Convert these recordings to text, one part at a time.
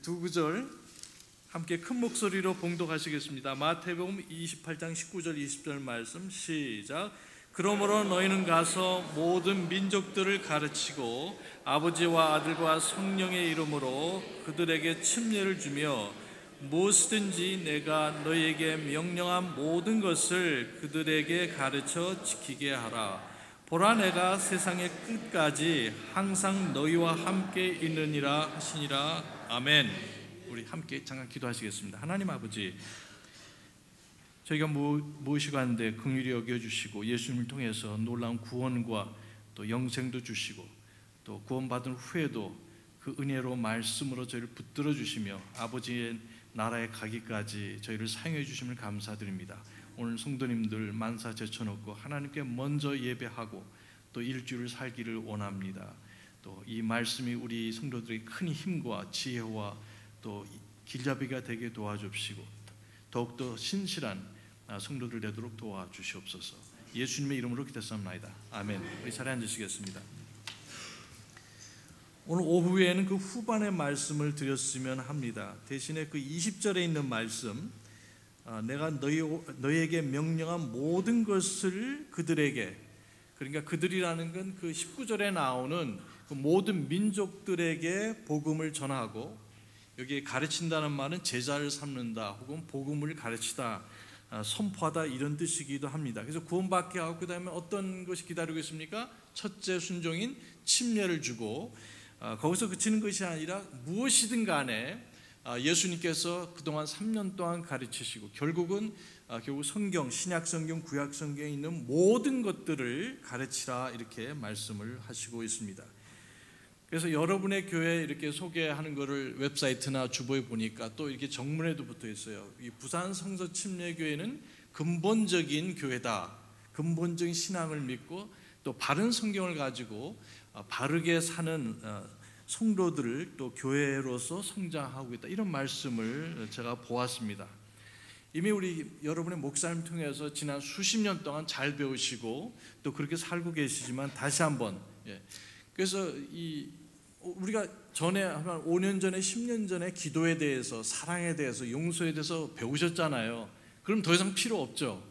두 구절 함께 큰 목소리로 봉독하시겠습니다. 마태복음 28장 19절 20절 말씀 시작. 그러므로 너희는 가서 모든 민족들을 가르치고 아버지와 아들과 성령의 이름으로 그들에게 침례를 주며 무엇이든지 내가 너희에게 명령한 모든 것을 그들에게 가르쳐 지키게 하라. 보라, 내가 세상의 끝까지 항상 너희와 함께 있느니라 하시니라. 아멘. 우리 함께 잠깐 기도하시겠습니다. 하나님 아버지, 저희가 무엇이고 하는데 긍휼히 여겨주시고 예수님을 통해서 놀라운 구원과 또 영생도 주시고 또 구원받은 후에도 그 은혜로 말씀으로 저희를 붙들어 주시며 아버지의 나라에 가기까지 저희를 사용해 주심을 감사드립니다. 오늘 성도님들 만사 제쳐놓고 하나님께 먼저 예배하고 또 일주일을 살기를 원합니다. 또 이 말씀이 우리 성도들의 큰 힘과 지혜와 또 길잡이가 되게 도와주시고 더욱더 신실한 성도들 되도록 도와주시옵소서. 예수님의 이름으로 기도했사옵나이다. 아멘. 우리 자리에 앉으시겠습니다. 오늘 오후에는 그 후반의 말씀을 드렸으면 합니다. 대신에 그 20절에 있는 말씀, 내가 너희에게 명령한 모든 것을 그들에게, 그러니까 그들이라는 건 그 19절에 나오는 그 모든 민족들에게 복음을 전하고, 여기에 가르친다는 말은 제자를 삼는다 혹은 복음을 가르치다, 선포하다 이런 뜻이기도 합니다. 그래서 구원받게 하고 그 다음에 어떤 것이 기다리고 있습니까? 첫째 순종인 침례를 주고, 거기서 그치는 것이 아니라 무엇이든 간에 예수님께서 그동안 3년 동안 가르치시고 결국 성경, 신약 성경, 구약 성경에 있는 모든 것들을 가르치라 이렇게 말씀을 하시고 있습니다. 그래서 여러분의 교회 이렇게 소개하는 것을 웹사이트나 주보에 보니까 또 이렇게 정문에도 붙어 있어요. 이 부산 성서 침례교회는 근본적인 교회다. 근본적인 신앙을 믿고 또 바른 성경을 가지고 바르게 사는 성도들을 또 교회로서 성장하고 있다. 이런 말씀을 제가 보았습니다. 이미 우리 여러분의 목사님 통해서 지난 수십 년 동안 잘 배우시고 또 그렇게 살고 계시지만 다시 한번, 그래서 우리가 전에 한 5년 전에 10년 전에 기도에 대해서, 사랑에 대해서, 용서에 대해서 배우셨잖아요. 그럼 더 이상 필요 없죠.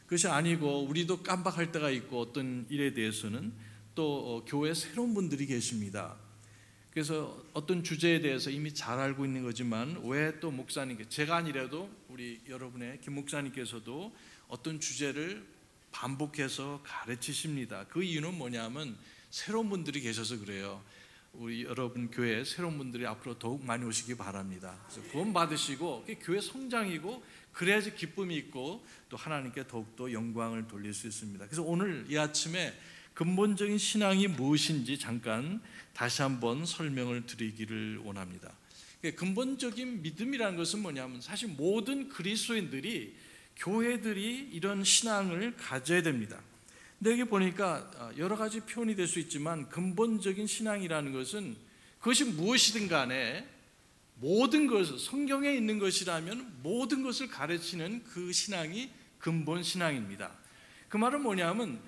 그것이 아니고 우리도 깜빡할 때가 있고 어떤 일에 대해서는 또 교회에 새로운 분들이 계십니다. 그래서 어떤 주제에 대해서 이미 잘 알고 있는 거지만 왜 또 목사님께, 제가 아니라도 우리 여러분의 김 목사님께서도 어떤 주제를 반복해서 가르치십니다. 그 이유는 뭐냐면 새로운 분들이 계셔서 그래요. 우리 여러분 교회에 새로운 분들이 앞으로 더욱 많이 오시기 바랍니다. 그래서 구원 받으시고 교회 성장이고 그래야지 기쁨이 있고 또 하나님께 더욱더 영광을 돌릴 수 있습니다. 그래서 오늘 이 아침에 근본적인 신앙이 무엇인지 잠깐 다시 한번 설명을 드리기를 원합니다. 근본적인 믿음이라는 것은 뭐냐면 사실 모든 그리스도인들이, 교회들이 이런 신앙을 가져야 됩니다. 근데 여기 보니까 여러 가지 표현이 될 수 있지만 근본적인 신앙이라는 것은 그것이 무엇이든 간에 모든 것을, 성경에 있는 것이라면 모든 것을 가르치는 그 신앙이 근본 신앙입니다. 그 말은 뭐냐면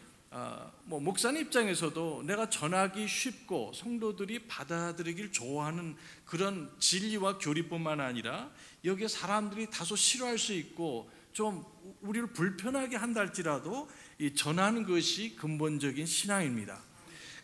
목사님 입장에서도 내가 전하기 쉽고 성도들이 받아들이길 좋아하는 그런 진리와 교리뿐만 아니라 여기에 사람들이 다소 싫어할 수 있고 좀 우리를 불편하게 한다 할지라도 이 전하는 것이 근본적인 신앙입니다.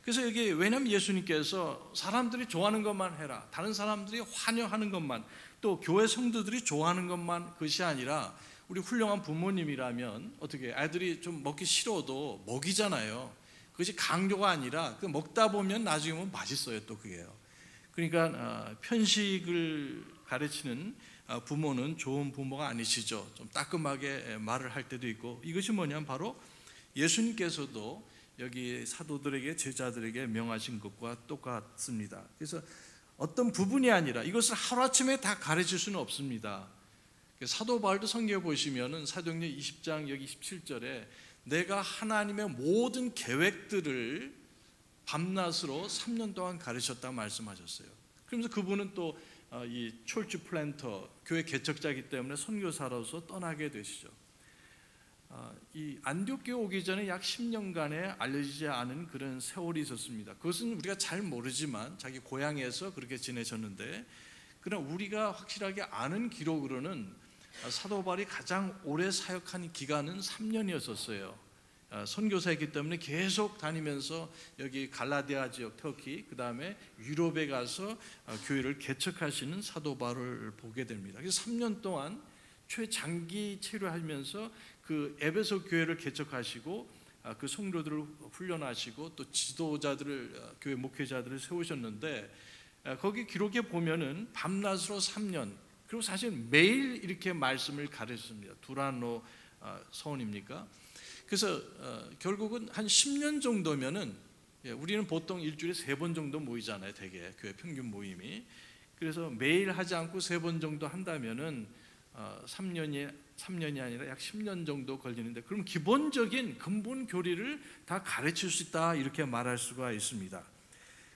그래서 여기, 왜냐하면 예수님께서 사람들이 좋아하는 것만 해라, 다른 사람들이 환영하는 것만, 또 교회 성도들이 좋아하는 것만, 그것이 아니라 우리 훌륭한 부모님이라면 어떻게 아이들이 좀 먹기 싫어도 먹이잖아요. 그것이 강요가 아니라 그 먹다 보면 나중에 보면 맛있어요. 또 그게요. 그러니까 편식을 가르치는 부모는 좋은 부모가 아니시죠. 좀 따끔하게 말을 할 때도 있고, 이것이 뭐냐면 바로 예수님께서도 여기 사도들에게, 제자들에게 명하신 것과 똑같습니다. 그래서 어떤 부분이 아니라 이것을 하루아침에 다 가르칠 수는 없습니다. 사도 바울도 성경에 보시면은 사도행전 20장 여기 17절에 내가 하나님의 모든 계획들을 밤낮으로 3년 동안 가르쳤다고 말씀하셨어요. 그러면서 그분은 또 이 철치 플랜터, 교회 개척자이기 때문에 선교사로서 떠나게 되시죠. 이 안디옥교회 오기 전에 약 10년간의 알려지지 않은 그런 세월이 있었습니다. 그것은 우리가 잘 모르지만 자기 고향에서 그렇게 지내셨는데, 그러나 우리가 확실하게 아는 기록으로는 사도 바울이 가장 오래 사역한 기간은 3년이었었어요. 선교사였기 때문에 계속 다니면서 여기 갈라디아 지역 터키, 그 다음에 유럽에 가서 교회를 개척하시는 사도 바울을 보게 됩니다. 그래서 3년 동안 최장기 체류하면서 그 에베소 교회를 개척하시고 그 성도들을 훈련하시고 또 지도자들을, 교회 목회자들을 세우셨는데, 거기 기록에 보면은 밤낮으로 3년, 그리고 사실 매일 이렇게 말씀을 가르쳤습니다. 두란노 서원입니까? 그래서 결국은 한 10년 정도면은, 우리는 보통 일주일에 3번 정도 모이잖아요, 대개 교회 평균 모임이. 그래서 매일 하지 않고 3번 정도 한다면은 3년이 아니라 약 10년 정도 걸리는데, 그럼 기본적인 근본 교리를 다 가르칠 수 있다, 이렇게 말할 수가 있습니다.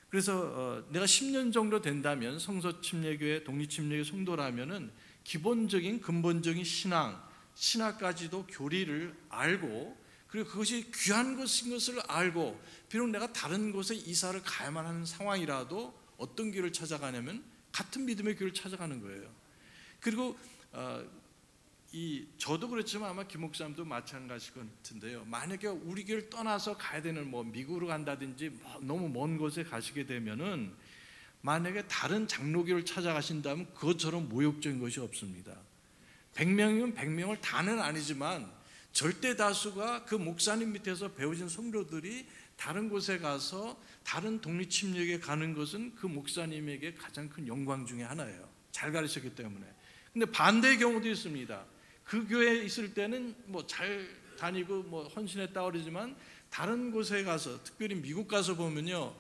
그래서 내가 10년 정도 된다면 성서침례교회, 독립침례교회 성도라면은 기본적인 근본적인 신학까지도 교리를 알고, 그리고 그것이 귀한 것인 것을 알고, 비록 내가 다른 곳에 이사를 가야만 하는 상황이라도 어떤 길을 찾아가냐면 같은 믿음의 길을 찾아가는 거예요. 그리고 저도 그렇지만 아마 김 목사님도 마찬가지일 것 같은데요. 만약에 우리 교회를 떠나서 가야 되는, 미국으로 간다든지 너무 먼 곳에 가시게 되면은, 만약에 다른 장로교를 찾아가신다면 그것처럼 모욕적인 것이 없습니다. 100명이면 100명을 다는 아니지만 절대 다수가 그 목사님 밑에서 배우신 성도들이 다른 곳에 가서 다른 독립침례교에 가는 것은 그 목사님에게 가장 큰 영광 중에 하나예요. 잘 가르쳤기 때문에. 근데 반대의 경우도 있습니다. 그 교회에 있을 때는 잘 다니고 헌신했다 그러지만 다른 곳에 가서, 특별히 미국 가서 보면요,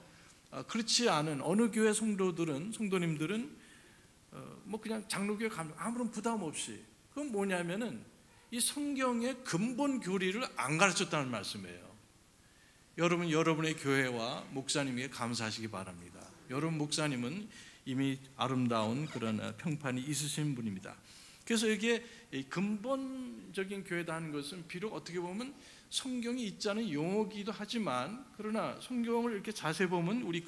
그렇지 않은 어느 교회 성도님들은 그냥 장로교회 가면 아무런 부담 없이, 그건 뭐냐면은 이 성경의 근본 교리를 안 가르쳤다는 말씀이에요. 여러분, 여러분의 교회와 목사님에게 감사하시기 바랍니다. 여러분 목사님은 이미 아름다운 그런 평판이 있으신 분입니다. 그래서 이게 근본적인 교회다 하는 것은 비록 어떻게 보면 성경이 있지 않은 용어기도 하지만, 그러나 성경을 이렇게 자세히 보면 우리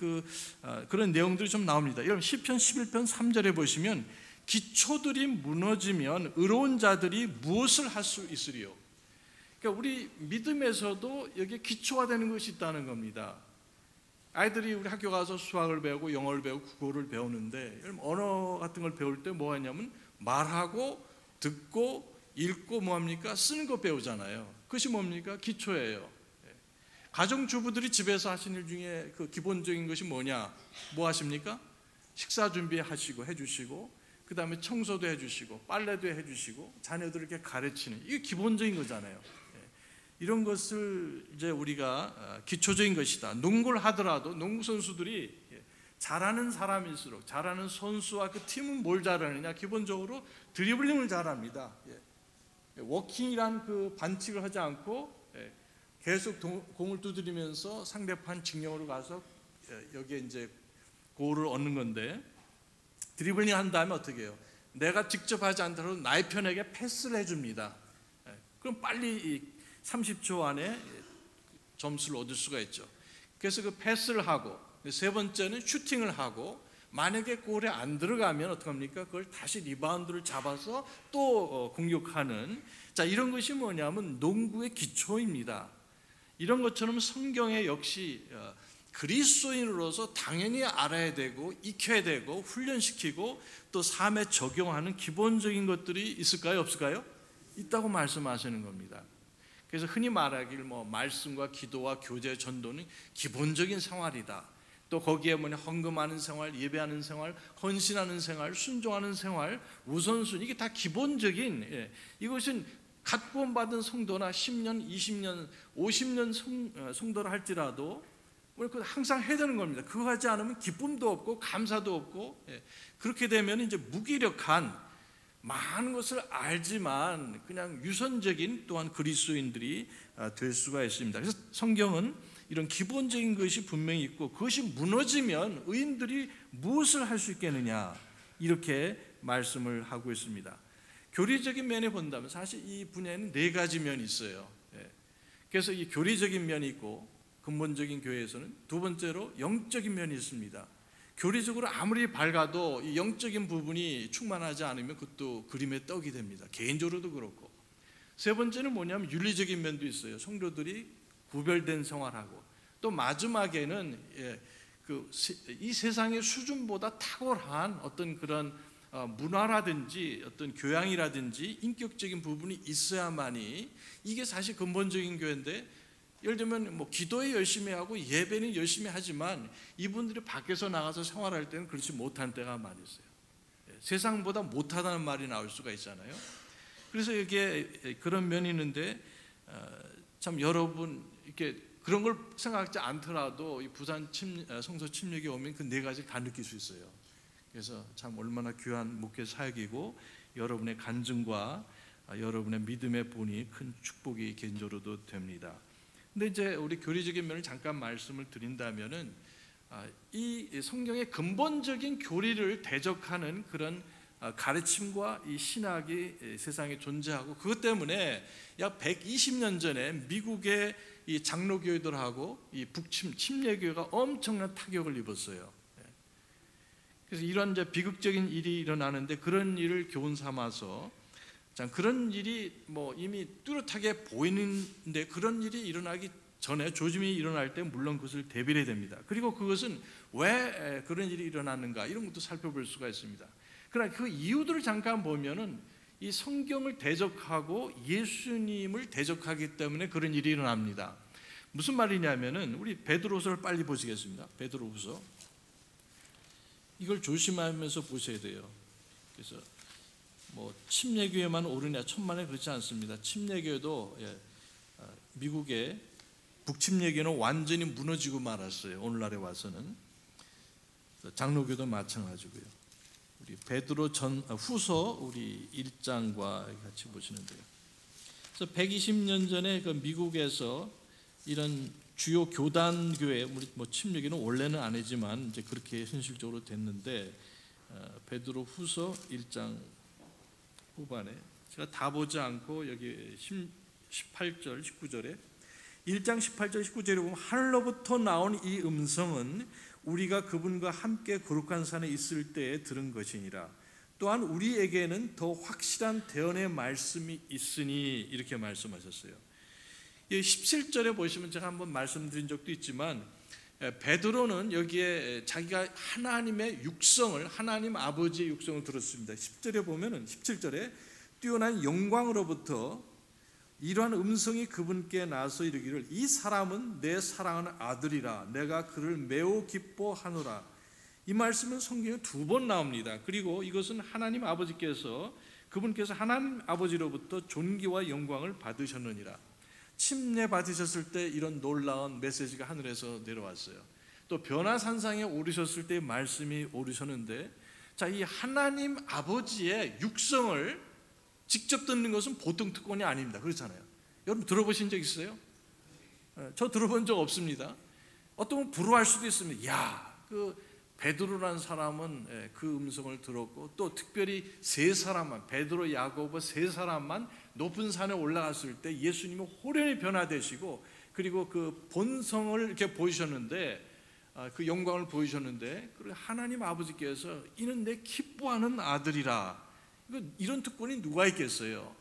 그런 내용들이 좀 나옵니다. 여러분 시편 11편 3절에 보시면, 기초들이 무너지면 의로운 자들이 무엇을 할 수 있으리요? 그러니까 우리 믿음에서도 여기에 기초가 되는 것이 있다는 겁니다. 아이들이 우리 학교 가서 수학을 배우고 영어를 배우고 국어를 배우는데, 언어 같은 걸 배울 때 뭐 하냐면 말하고 듣고 읽고 뭐합니까? 쓰는 거 배우잖아요. 그것이 뭡니까? 기초예요. 가정주부들이 집에서 하시는 일 중에 그 기본적인 것이 뭐냐? 뭐 하십니까? 식사 준비하시고 해주시고, 그 다음에 청소도 해주시고 빨래도 해주시고 자녀들 이렇게 가르치는, 이게 기본적인 거잖아요. 이런 것을 이제 우리가 기초적인 것이다. 농구를 하더라도 농구 선수들이 잘하는 사람일수록, 잘하는 선수와 그 팀은 뭘 잘하느냐? 기본적으로 드리블링을 잘합니다. 워킹이란 그 반칙을 하지 않고 계속 공을 두드리면서 상대편 직영으로 가서 여기에 이제 골을 얻는 건데, 드리블링 한 다음에 어떻게 해요? 내가 직접 하지 않더라도 나의 편에게 패스를 해줍니다. 그럼 빨리 30초 안에 점수를 얻을 수가 있죠. 그래서 그 패스를 하고, 세 번째는 슈팅을 하고, 만약에 골에 안 들어가면 어떡합니까? 그걸 다시 리바운드를 잡아서 또 공격하는, 자, 이런 것이 뭐냐면 농구의 기초입니다. 이런 것처럼 성경에 역시 그리스도인으로서 당연히 알아야 되고 익혀야 되고 훈련시키고 또 삶에 적용하는 기본적인 것들이 있을까요? 없을까요? 있다고 말씀하시는 겁니다. 그래서 흔히 말하길 말씀과 기도와 교제, 전도는 기본적인 생활이다. 또 거기에 헌금하는 생활, 예배하는 생활, 헌신하는 생활, 순종하는 생활, 우선순위, 이게 다 기본적인, 이것은 갓 구원받은 성도나 10년, 20년, 50년 성도를 할지라도 항상 해야 되는 겁니다. 그거 하지 않으면 기쁨도 없고 감사도 없고, 그렇게 되면 이제 무기력한, 많은 것을 알지만 그냥 유선적인 또한 그리스도인들이 될 수가 있습니다. 그래서 성경은 이런 기본적인 것이 분명히 있고, 그것이 무너지면 의인들이 무엇을 할 수 있겠느냐, 이렇게 말씀을 하고 있습니다. 교리적인 면에 본다면 사실 이 분야에는 4가지 면이 있어요. 그래서 이 교리적인 면이 있고, 근본적인 교회에서는 두 번째로 영적인 면이 있습니다. 교리적으로 아무리 밝아도 이 영적인 부분이 충만하지 않으면 그것도 그림의 떡이 됩니다. 개인적으로도 그렇고. 세 번째는 뭐냐면 윤리적인 면도 있어요. 성도들이 구별된 생활하고, 또 마지막에는 이 세상의 수준보다 탁월한 어떤 그런 문화라든지 어떤 교양이라든지 인격적인 부분이 있어야만이, 이게 사실 근본적인 교회인데, 예를 들면 뭐 기도에 열심히 하고 예배는 열심히 하지만 이분들이 밖에서 나가서 생활할 때는 그렇지 못한 때가 많이 있어요. 세상보다 못하다는 말이 나올 수가 있잖아요. 그래서 이게 그런 면이 있는데, 참 여러분 이렇게 그런 걸 생각하지 않더라도 이 부산 성서 침략에 오면 그 네 가지를 다 느낄 수 있어요. 그래서 참 얼마나 귀한 목회 사역이고, 여러분의 간증과 여러분의 믿음의 본이 큰 축복이 개인적으로도 됩니다. 근데 이제 우리 교리적인 면을 잠깐 말씀을 드린다면은, 이 성경의 근본적인 교리를 대적하는 그런 가르침과 이 신학이 세상에 존재하고, 그것 때문에 약 120년 전에 미국의 이 장로교회들하고 이 북침 침례교회가 엄청난 타격을 입었어요. 그래서 이런 이제 비극적인 일이 일어나는데, 그런 일을 교훈 삼아서, 그런 일이 뭐 이미 뚜렷하게 보이는데 그런 일이 일어나기 전에, 조짐이 일어날 때 물론 그것을 대비해야 됩니다. 그리고 그것은 왜 그런 일이 일어났는가, 이런 것도 살펴볼 수가 있습니다. 그러나 그 이유들을 잠깐 보면은 이 성경을 대적하고 예수님을 대적하기 때문에 그런 일이 일어납니다. 무슨 말이냐면은, 우리 베드로서를 빨리 보시겠습니다. 베드로후서. 이걸 조심하면서 보셔야 돼요. 그래서 뭐 침례교회만 오르냐 천만에 그렇지 않습니다. 침례교회도 미국의 북침례교회는 완전히 무너지고 말았어요. 오늘날에 와서는. 장로교도 마찬가지고요. 우리 베드로 후서 우리 1장과 같이 보시면 돼요. 그래서 120년 전에 그 미국에서 이런 주요 교단 교회, 우리 뭐 침례교는 원래는 아니지만 이제 그렇게 현실적으로 됐는데, 베드로 후서 1장 후반에, 제가 다 보지 않고 여기 18절 19절에, 1장 18절 19절에 보면, 하늘로부터 나온 이 음성은 우리가 그분과 함께 거룩한 산에 있을 때에 들은 것이니라. 또한 우리에게는 더 확실한 대언의 말씀이 있으니, 이렇게 말씀하셨어요. 17절에 보시면 제가 한번 말씀드린 적도 있지만, 베드로는 여기에 자기가 하나님의 육성을, 하나님 아버지의 육성을 들었습니다. 10절에 보면은, 17절에 뛰어난 영광으로부터 이러한 음성이 그분께 나서 이르기를, 이 사람은 내 사랑하는 아들이라, 내가 그를 매우 기뻐하노라. 이 말씀은 성경에 2번 나옵니다. 그리고 이것은 하나님 아버지께서, 그분께서 하나님 아버지로부터 존귀와 영광을 받으셨느니라. 침례 받으셨을 때 이런 놀라운 메시지가 하늘에서 내려왔어요. 또 변화산상에 오르셨을 때 말씀이 오르셨는데, 이 하나님 아버지의 육성을 직접 듣는 것은 보통 특권이 아닙니다. 그렇잖아요. 여러분 들어보신 적 있어요? 저 들어본 적 없습니다. 어떤 분 부러워할 수도 있습니다. 야, 그 베드로라는 사람은 그 음성을 들었고, 또 특별히 세 사람만, 베드로, 야고보 세 사람만 높은 산에 올라갔을 때 예수님이 호련히 변화되시고, 그리고 그 본성을 이렇게 보이셨는데, 그 영광을 보이셨는데, 그리고 하나님 아버지께서 이는 내 기뻐하는 아들이라. 이런 특권이 누가 있겠어요?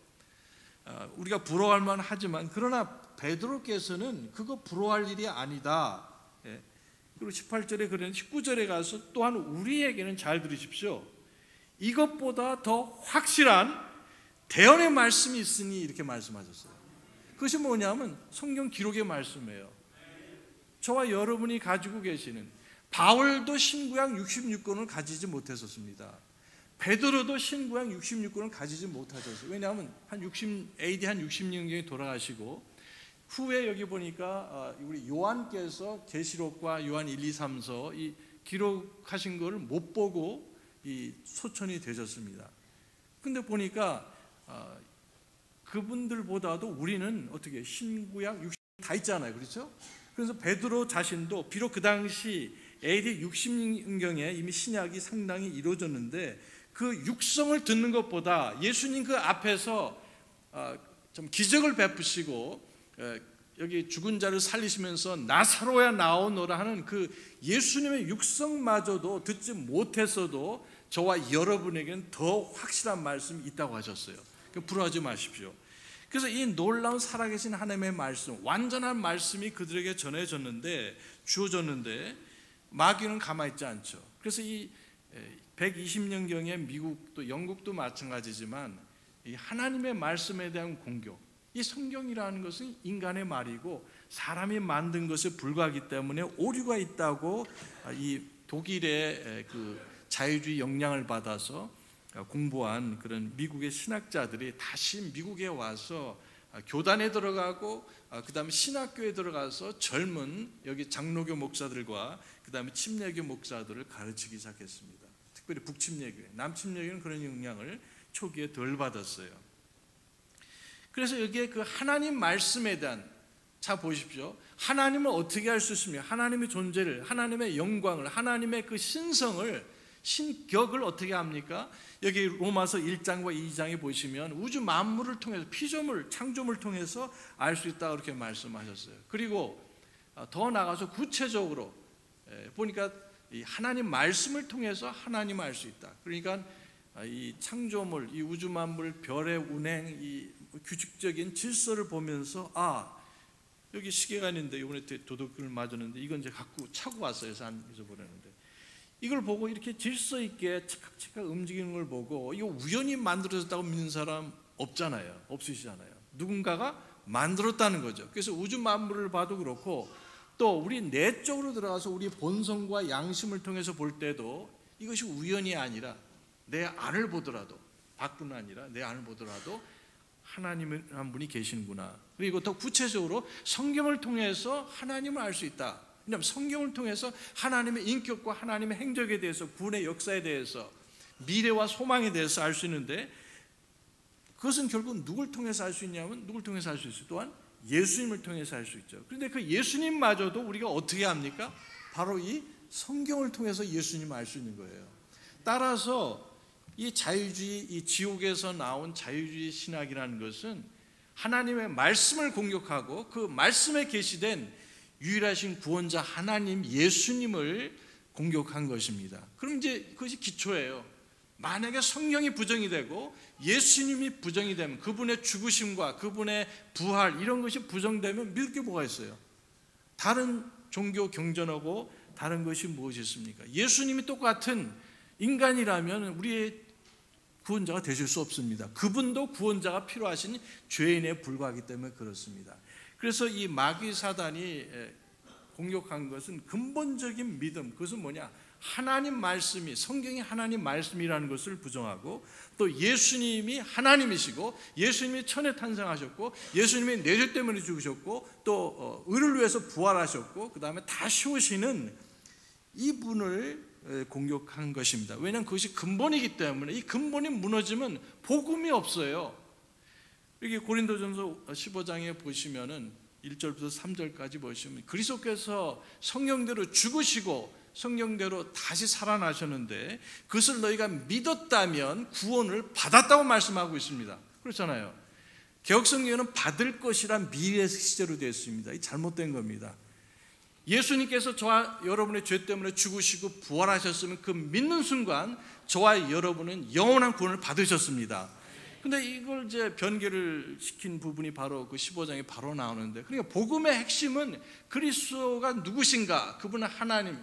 우리가 부러워할 만하지만, 그러나 베드로께서는 그거 부러워할 일이 아니다. 그리고 18절에 그런 19절에 가서, 또한 우리에게는, 잘 들으십시오, 이것보다 더 확실한 대언의 말씀이 있으니, 이렇게 말씀하셨어요. 그것이 뭐냐면 성경 기록의 말씀이에요. 저와 여러분이 가지고 계시는, 바울도 신구약 66권을 가지지 못했었습니다. 베드로도 신구약 66권을 가지지 못하셨어요. 왜냐하면 AD 한 66년경에 돌아가시고, 후에 여기 보니까 우리 요한께서 계시록과 요한 1, 2, 3서 이 기록하신 것을 못 보고 이 소천이 되셨습니다. 근데 보니까 그분들보다도 우리는 어떻게 신구약 60 다 있잖아요. 그렇죠? 그래서 베드로 자신도 비록 그 당시 AD 60년경에 이미 신약이 상당히 이루어졌는데, 그 육성을 듣는 것보다 예수님 그 앞에서 좀 기적을 베푸시고 여기 죽은 자를 살리시면서 나사로야 나오너라 하는 그 예수님의 육성마저도 듣지 못했어도 저와 여러분에게는 더 확실한 말씀이 있다고 하셨어요. 불안하지 마십시오. 그래서 이 놀라운 살아계신 하나님의 말씀, 완전한 말씀이 그들에게 주어졌는데 마귀는 가만히 있지 않죠. 그래서 이 120년경에 미국도 영국도 마찬가지지만 이 하나님의 말씀에 대한 공격, 이 성경이라는 것은 인간의 말이고 사람이 만든 것에 불과하기 때문에 오류가 있다고 이 독일의 그 자유주의 영향을 받아서 공부한 그런 미국의 신학자들이 다시 미국에 와서 교단에 들어가고 그 다음에 신학교에 들어가서 젊은 여기 장로교 목사들과 그 다음에 침례교 목사들을 가르치기 시작했습니다. 특별히 북침례교회, 남침례교는 그런 영향을 초기에 덜 받았어요. 그래서 여기에 그 하나님 말씀에 대한, 자 보십시오. 하나님을 어떻게 알 수 있습니까? 하나님의 존재를, 하나님의 영광을, 하나님의 그 신성을, 신격을 어떻게 합니까? 여기 로마서 1장과 2장에 보시면 우주 만물을 통해서, 피조물, 창조물을 통해서 알 수 있다고 그렇게 말씀하셨어요. 그리고 더 나아가서 구체적으로 보니까 이 하나님 말씀을 통해서 하나님을 알 수 있다. 그러니까 이 창조물, 이 우주 만물, 별의 운행, 이 규칙적인 질서를 보면서 여기 시계가 있는데 이번에 도둑을 맞았는데 이건 이제 갖고 차고 왔어요. 그래서 안 잊어버렸는데 이걸 보고 이렇게 질서 있게 착각착각 움직이는 걸 보고 이거 우연히 만들어졌다고 믿는 사람 없잖아요. 없으시잖아요. 누군가가 만들었다는 거죠. 그래서 우주 만물을 봐도 그렇고 또 우리 내적으로 들어가서 우리 본성과 양심을 통해서 볼 때도 이것이 우연이 아니라 내 안을 보더라도, 밖은 아니라 내 안을 보더라도 하나님 한 분이 계시는구나. 그리고 더 구체적으로 성경을 통해서 하나님을 알 수 있다. 왜냐하면 성경을 통해서 하나님의 인격과 하나님의 행적에 대해서, 구원의 역사에 대해서, 미래와 소망에 대해서 알 수 있는데 그것은 결국 누굴 통해서 알 수 있냐면 누굴 통해서 알 수 있어요? 또한 예수님을 통해서 알 수 있죠. 그런데 그 예수님마저도 우리가 어떻게 합니까? 바로 이 성경을 통해서 예수님을 알 수 있는 거예요. 따라서 이 자유주의, 이 지옥에서 나온 자유주의 신학이라는 것은 하나님의 말씀을 공격하고 그 말씀에 계시된 유일하신 구원자 하나님 예수님을 공격한 것입니다. 그럼 이제 그것이 기초예요. 만약에 성경이 부정이 되고 예수님이 부정이 되면, 그분의 죽으심과 그분의 부활 이런 것이 부정되면 믿을 게 뭐가 있어요? 다른 종교 경전하고 다른 것이 무엇이 있습니까? 예수님이 똑같은 인간이라면 우리의 구원자가 되실 수 없습니다. 그분도 구원자가 필요하신 죄인에 불과하기 때문에 그렇습니다. 그래서 이 마귀 사단이 공격한 것은 근본적인 믿음, 그것은 뭐냐? 하나님 말씀이, 성경이 하나님 말씀이라는 것을 부정하고 또 예수님이 하나님이시고 예수님이 천에 탄생하셨고 예수님이 내 죄 때문에 죽으셨고 또 의를 위해서 부활하셨고 그 다음에 다시 오시는 이분을 공격한 것입니다. 왜냐하면 그것이 근본이기 때문에 이 근본이 무너지면 복음이 없어요. 여기 고린도전서 15장에 보시면은 1절부터 3절까지 보시면 그리스도께서 성경대로 죽으시고 성경대로 다시 살아나셨는데 그것을 너희가 믿었다면 구원을 받았다고 말씀하고 있습니다. 그렇잖아요. 개역성경에는 받을 것이란 미래 시제로 되어 있습니다. 이 잘못된 겁니다. 예수님께서 저와 여러분의 죄 때문에 죽으시고 부활하셨으면 그 믿는 순간 저와 여러분은 영원한 구원을 받으셨습니다. 근데 이걸 이제 변개를 시킨 부분이 바로 그 15장에 바로 나오는데, 그러니까 복음의 핵심은 그리스도가 누구신가? 그분은 하나님,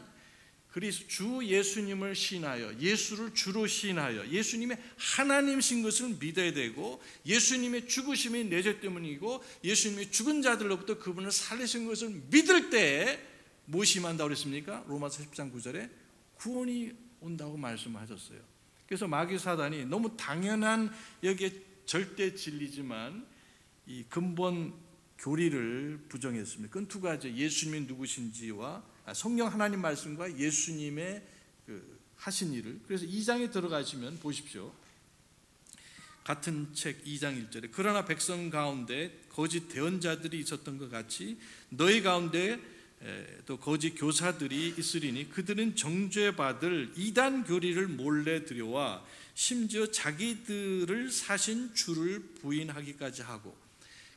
주 예수님을 시인하여, 예수를 주로 시인하여 예수님의 하나님이신 것을 믿어야 되고, 예수님의 죽으심이 내 죄 때문이고 예수님이 죽은 자들로부터 그분을 살리신 것을 믿을 때에 무엇이 임한다고 그랬습니까? 로마서 10장 9절에 구원이 온다고 말씀하셨어요. 그래서 마귀 사단이 너무 당연한 여기에 절대 진리지만 이 근본 교리를 부정했습니다. 그건 두 가지, 예수님이 누구신지와 성경 하나님 말씀과 예수님의 하신 일을. 그래서 2장에 들어가시면 보십시오. 같은 책 2장 1절에 그러나 백성 가운데 거짓 대언자들이 있었던 것 같이 너희 가운데 또 거짓 교사들이 있으리니 그들은 정죄받을 이단 교리를 몰래 들여와 심지어 자기들을 사신 주를 부인하기까지 하고,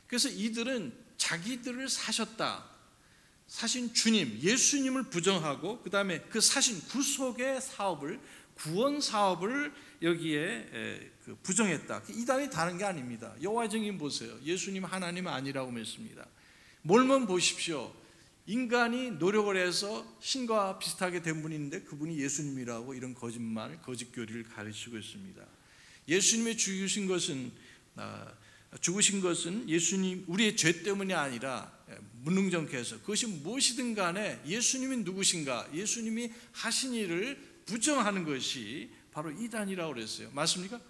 그래서 이들은 자기들을 사신 주님, 예수님을 부정하고 그 다음에 그 사신 구속의 사업을, 구원 사업을 여기에 부정했다. 이단이 다른 게 아닙니다. 여호와 증인 보세요. 예수님 하나님 아니라고 믿습니다. 몰몬 보십시오. 인간이 노력을 해서 신과 비슷하게 된 분이 있는데 그분이 예수님이라고 이런 거짓말, 거짓 교리를 가르치고 있습니다. 예수님이 죽으신 것은 예수님 우리의 죄 때문이 아니라 무능정케해서, 그것이 무엇이든 간에 예수님이 누구신가, 예수님이 하신 일을 부정하는 것이 바로 이단이라고 그랬어요. 맞습니까?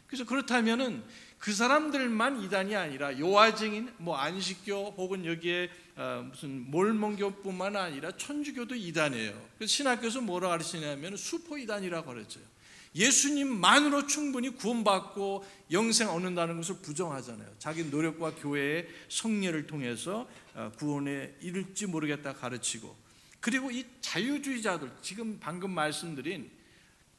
그래서 그렇다면은 그 사람들만 이단이 아니라 여호와 증인, 안식교 혹은 여기에 무슨 몰몬교뿐만 아니라 천주교도 이단이에요. 그래서 신학교에서 뭐라고 가르치냐면 수포 이단이라고 가르쳐요. 예수님만으로 충분히 구원받고 영생 얻는다는 것을 부정하잖아요. 자기 노력과 교회의 성례를 통해서 구원에 이를지 모르겠다 가르치고, 그리고 이 자유주의자들, 지금 방금 말씀드린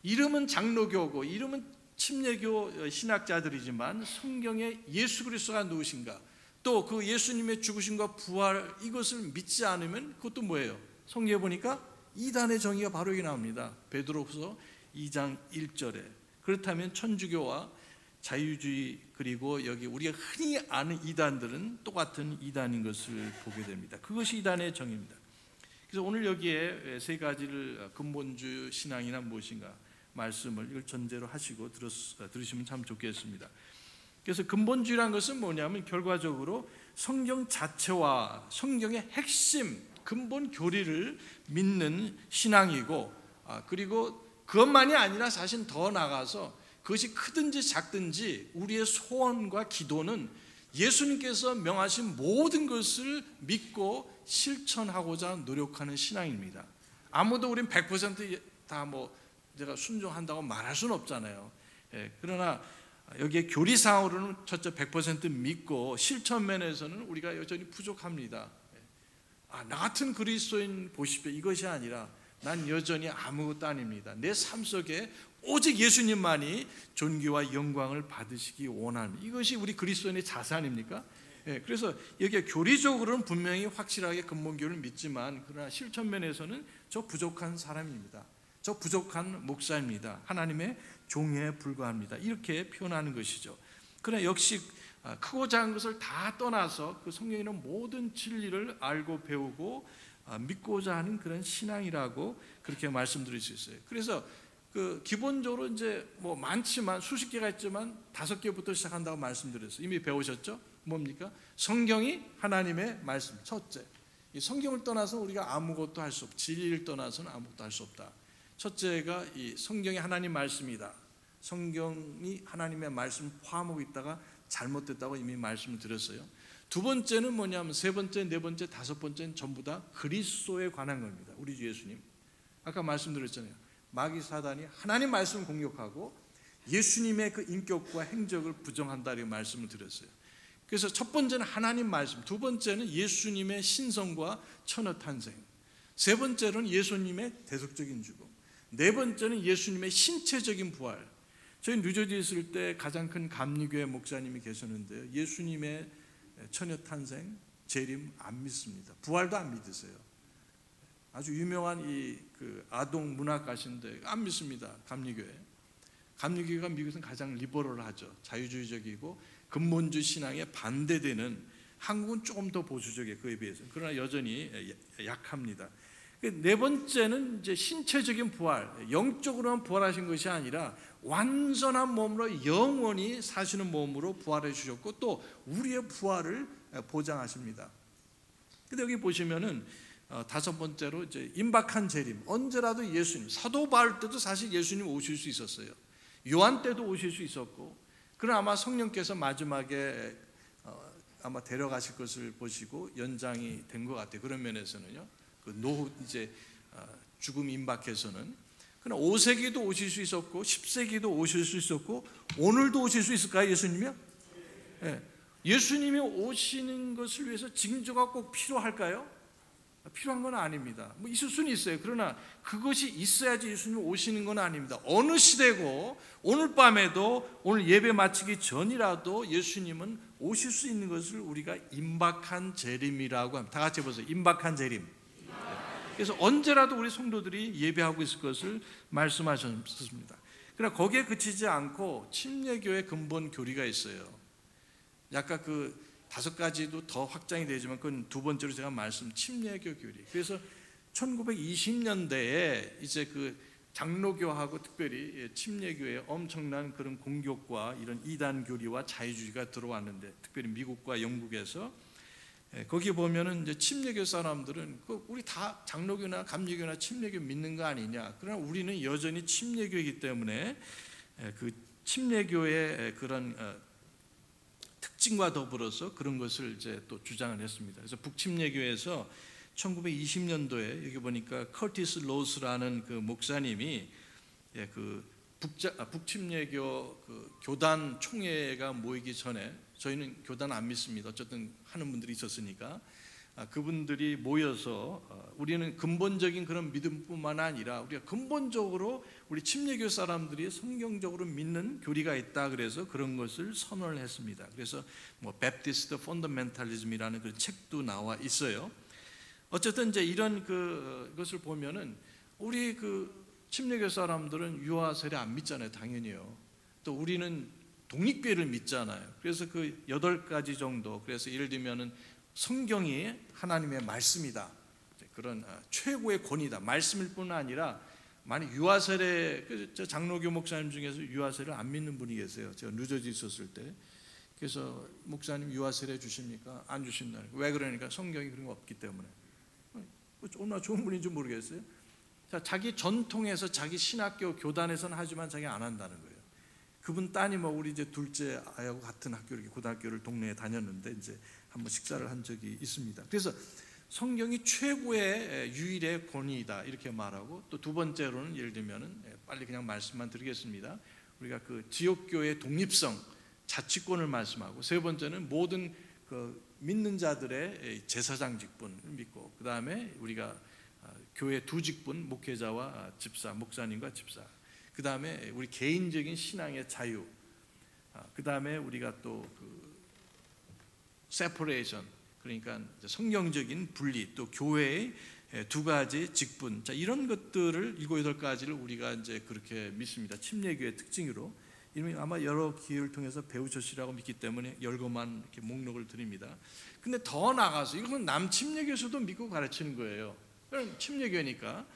이름은 장로교고 이름은 침례교 신학자들이지만 성경에 예수 그리스도가 누구신가, 또 그 예수님의 죽으심과 부활, 이것을 믿지 않으면 그것도 뭐예요? 성경에 보니까 이단의 정의가 바로 여기 나옵니다. 베드로후서 2장 1절에. 그렇다면 천주교와 자유주의, 그리고 여기 우리가 흔히 아는 이단들은 똑같은 이단인 것을 보게 됩니다. 그것이 이단의 정의입니다. 그래서 오늘 여기에 세 가지를, 근본주 신앙이란 무엇인가 말씀을 이걸 전제로 하시고 들으시면 참 좋겠습니다. 그래서 근본주의란 것은 뭐냐면 결과적으로 성경 자체와 성경의 핵심, 근본 교리를 믿는 신앙이고, 그리고 그것만이 아니라 사실 더 나아가서 그것이 크든지 작든지 우리의 소원과 기도는 예수님께서 명하신 모든 것을 믿고 실천하고자 노력하는 신앙입니다. 아무도 우린 100% 다 제가 순종한다고 말할 수는 없잖아요. 그러나 여기에 교리상으로는 첫째 100% 믿고 실천 면에서는 우리가 여전히 부족합니다. 나 같은 그리스도인 보십시오. 이것이 아니라 난 여전히 아무것도 아닙니다. 내 삶 속에 오직 예수님만이 존귀와 영광을 받으시기 원하는, 이것이 우리 그리스도인의 자세 아닙니까? 그래서 여기에 교리적으로는 분명히 확실하게 근본교를 믿지만, 그러나 실천 면에서는 저 부족한 사람입니다. 저 부족한 목사입니다. 하나님의 종에 불과합니다. 이렇게 표현하는 것이죠. 그러나 역시 크고 작은 것을 다 떠나서 그 성경에 있는 모든 진리를 알고 배우고 믿고자 하는 그런 신앙이라고 그렇게 말씀드릴 수 있어요. 그래서 그 기본적으로 이제 많지만 수십 개가 있지만 5개부터 시작한다고 말씀드렸어요. 이미 배우셨죠? 뭡니까? 성경이 하나님의 말씀. 첫째, 이 성경을 떠나서 우리가 아무것도 할 수 없다. 진리를 떠나서는 아무것도 할 수 없다. 첫째가 이 성경이 하나님 말씀이다. 성경이 하나님의 말씀 포함하고 있다가 잘못됐다고 이미 말씀을 드렸어요. 두 번째는 뭐냐면, 세 번째, 네 번째, 다섯 번째는 전부 다 그리스도에 관한 겁니다. 우리 주 예수님. 아까 말씀드렸잖아요. 마귀 사단이 하나님 말씀을 공격하고 예수님의 그 인격과 행적을 부정한다, 이렇게 말씀을 드렸어요. 그래서 첫 번째는 하나님 말씀, 두 번째는 예수님의 신성과 천하 탄생, 세 번째는 예수님의 대속적인 죽음, 네 번째는 예수님의 신체적인 부활. 저희 뉴저지에 있을 때 가장 큰 감리교회 목사님이 계셨는데요, 예수님의 천여 탄생, 재림 안 믿습니다. 부활도 안 믿으세요. 아주 유명한 그 아동 문학가신데 안 믿습니다. 감리교회가 미국에서는 가장 리버럴하죠. 자유주의적이고 근본주의 신앙에 반대되는, 한국은 조금 더 보수적이에요, 그에 비해서. 그러나 여전히 약합니다. 네 번째는 이제 신체적인 부활, 영적으로만 부활하신 것이 아니라 완전한 몸으로 영원히 사시는 몸으로 부활해 주셨고, 또 우리의 부활을 보장하십니다. 근데 여기 보시면은 다섯 번째로 이제 임박한 재림, 언제라도 예수님, 사도 바울 때도 사실 예수님 오실 수 있었어요. 요한 때도 오실 수 있었고, 그러나 아마 성령께서 마지막에 아마 데려가실 것을 보시고 연장이 된 것 같아요. 그런 면에서는요. 그 노후 이제 죽음 임박해서는. 그러나 5세기도 오실 수 있었고 10세기도 오실 수 있었고 오늘도 오실 수 있을까요, 예수님이요? 네. 예수님이 오시는 것을 위해서 징조가 꼭 필요할까요? 필요한 건 아닙니다. 뭐 있을 수는 있어요. 그러나 그것이 있어야지 예수님 오시는 건 아닙니다. 어느 시대고 오늘 밤에도 오늘 예배 마치기 전이라도 예수님은 오실 수 있는 것을 우리가 임박한 재림이라고 합니다. 다 같이 해보세요. 임박한 재림. 그래서 언제라도 우리 성도들이 예배하고 있을 것을 말씀하셨습니다. 그러나 거기에 그치지 않고 침례교의 근본 교리가 있어요. 약간 그 5가지도 더 확장이 되지만 그건 두 번째로 제가 침례교 교리. 그래서 1920년대에 이제 그 장로교하고 특별히 침례교에 엄청난 그런 공격과 이런 이단 교리와 자유주의가 들어왔는데, 특별히 미국과 영국에서 거기 보면은 이제 침례교 사람들은 우리 다 장로교나 감리교나 침례교 믿는 거 아니냐. 그러나 우리는 여전히 침례교이기 때문에 그 침례교의 그런 특징과 더불어서 그런 것을 이제 또 주장을 했습니다. 그래서 북침례교에서 1920년도에 여기 보니까 커티스 로스라는 그 목사님이 그 북침례교 그 교단 총회가 모이기 전에, 저희는 교단 안 믿습니다. 어쨌든 하는 분들이 있었으니까 그분들이 모여서 우리는 근본적인 그런 믿음뿐만 아니라 우리가 근본적으로 우리 침례교 사람들이 성경적으로 믿는 교리가 있다, 그래서 그런 것을 선언을 했습니다. 그래서 뭐 베프티스트 펀더멘탈리즘이라는 그런 책도 나와 있어요. 어쨌든 이제 이런 그것을 보면은 우리 그 침례교 사람들은 유아 세례 안 믿잖아요, 당연히요. 또 우리는 독립교회를 믿잖아요. 그래서 그 8가지 정도, 그래서 예를 들면은 성경이 하나님의 말씀이다, 그런 최고의 권위다, 말씀일 뿐 아니라 만약 유아세례, 저 장로교 목사님 중에서 유아세례를 안 믿는 분이 계세요. 제가 뉴저지 있었을 때. 그래서 목사님 유아세례 주십니까? 안 주신다. 왜 그러니까 성경이 그런 거 없기 때문에. 얼마나 좋은 분인지 모르겠어요. 자, 자기 전통에서 자기 신학교 교단에서는 하지만 자기 안 한다는 거예요. 그분 따님은 우리 이제 둘째 아이하고 같은 학교, 이렇게 고등학교를 동네에 다녔는데 이제 한번 식사를 한 적이 있습니다. 그래서 성경이 최고의 유일의 권위이다 이렇게 말하고, 또 두 번째로는 예를 들면은 빨리 그냥 말씀만 드리겠습니다. 우리가 그 지역교회의 독립성, 자치권을 말씀하고, 세 번째는 모든 그 믿는 자들의 제사장 직분을 믿고, 그 다음에 우리가 교회 두 직분, 목회자와 집사, 목사님과 집사, 그 다음에 우리 개인적인 신앙의 자유, 그 다음에 우리가 또 그 세퍼레이션, 그러니까 성경적인 분리, 또 교회의 2가지 직분, 자, 이런 것들을 7, 8가지를 우리가 이제 그렇게 믿습니다. 침례교의 특징으로. 이미 아마 여러 기회를 통해서 배우셨으리라고 믿기 때문에 열거만 이렇게 목록을 드립니다. 근데 더 나가서 이건 남침례교에서도 믿고 가르치는 거예요. 그럼 침례교니까.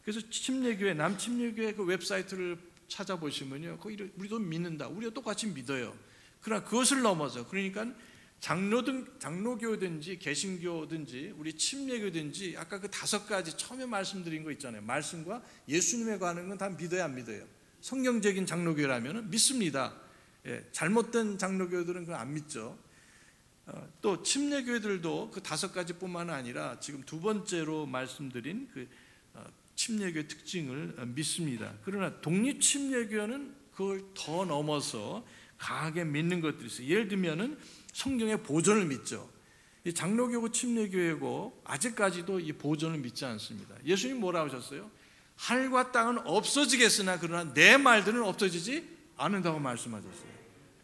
그래서 침례교회, 남침례교회 그 웹사이트를 찾아보시면요, 거기 우리도 믿는다, 우리가 똑같이 믿어요. 그러나 그것을 넘어서, 그러니까 장로교든지 개신교든지 우리 침례교든지 아까 그 5가지 처음에 말씀드린 거 있잖아요. 말씀과 예수님에 관한 건 다 믿어야 안 믿어요. 성경적인 장로교라면 믿습니다. 잘못된 장로교들은 그건 안 믿죠. 또 침례교회들도 그 5가지뿐만 아니라 지금 두 번째로 말씀드린 그 침례교의 특징을 믿습니다. 그러나 독립 침례교는 그걸 더 넘어서 강하게 믿는 것들이 있어요. 예를 들면은 성경의 보존을 믿죠. 이 장로교고 침례교회고 아직까지도 이 보존을 믿지 않습니다. 예수님 뭐라고 하셨어요? 하늘과 땅은 없어지겠으나 그러나 내 말들은 없어지지 않는다고 말씀하셨어요.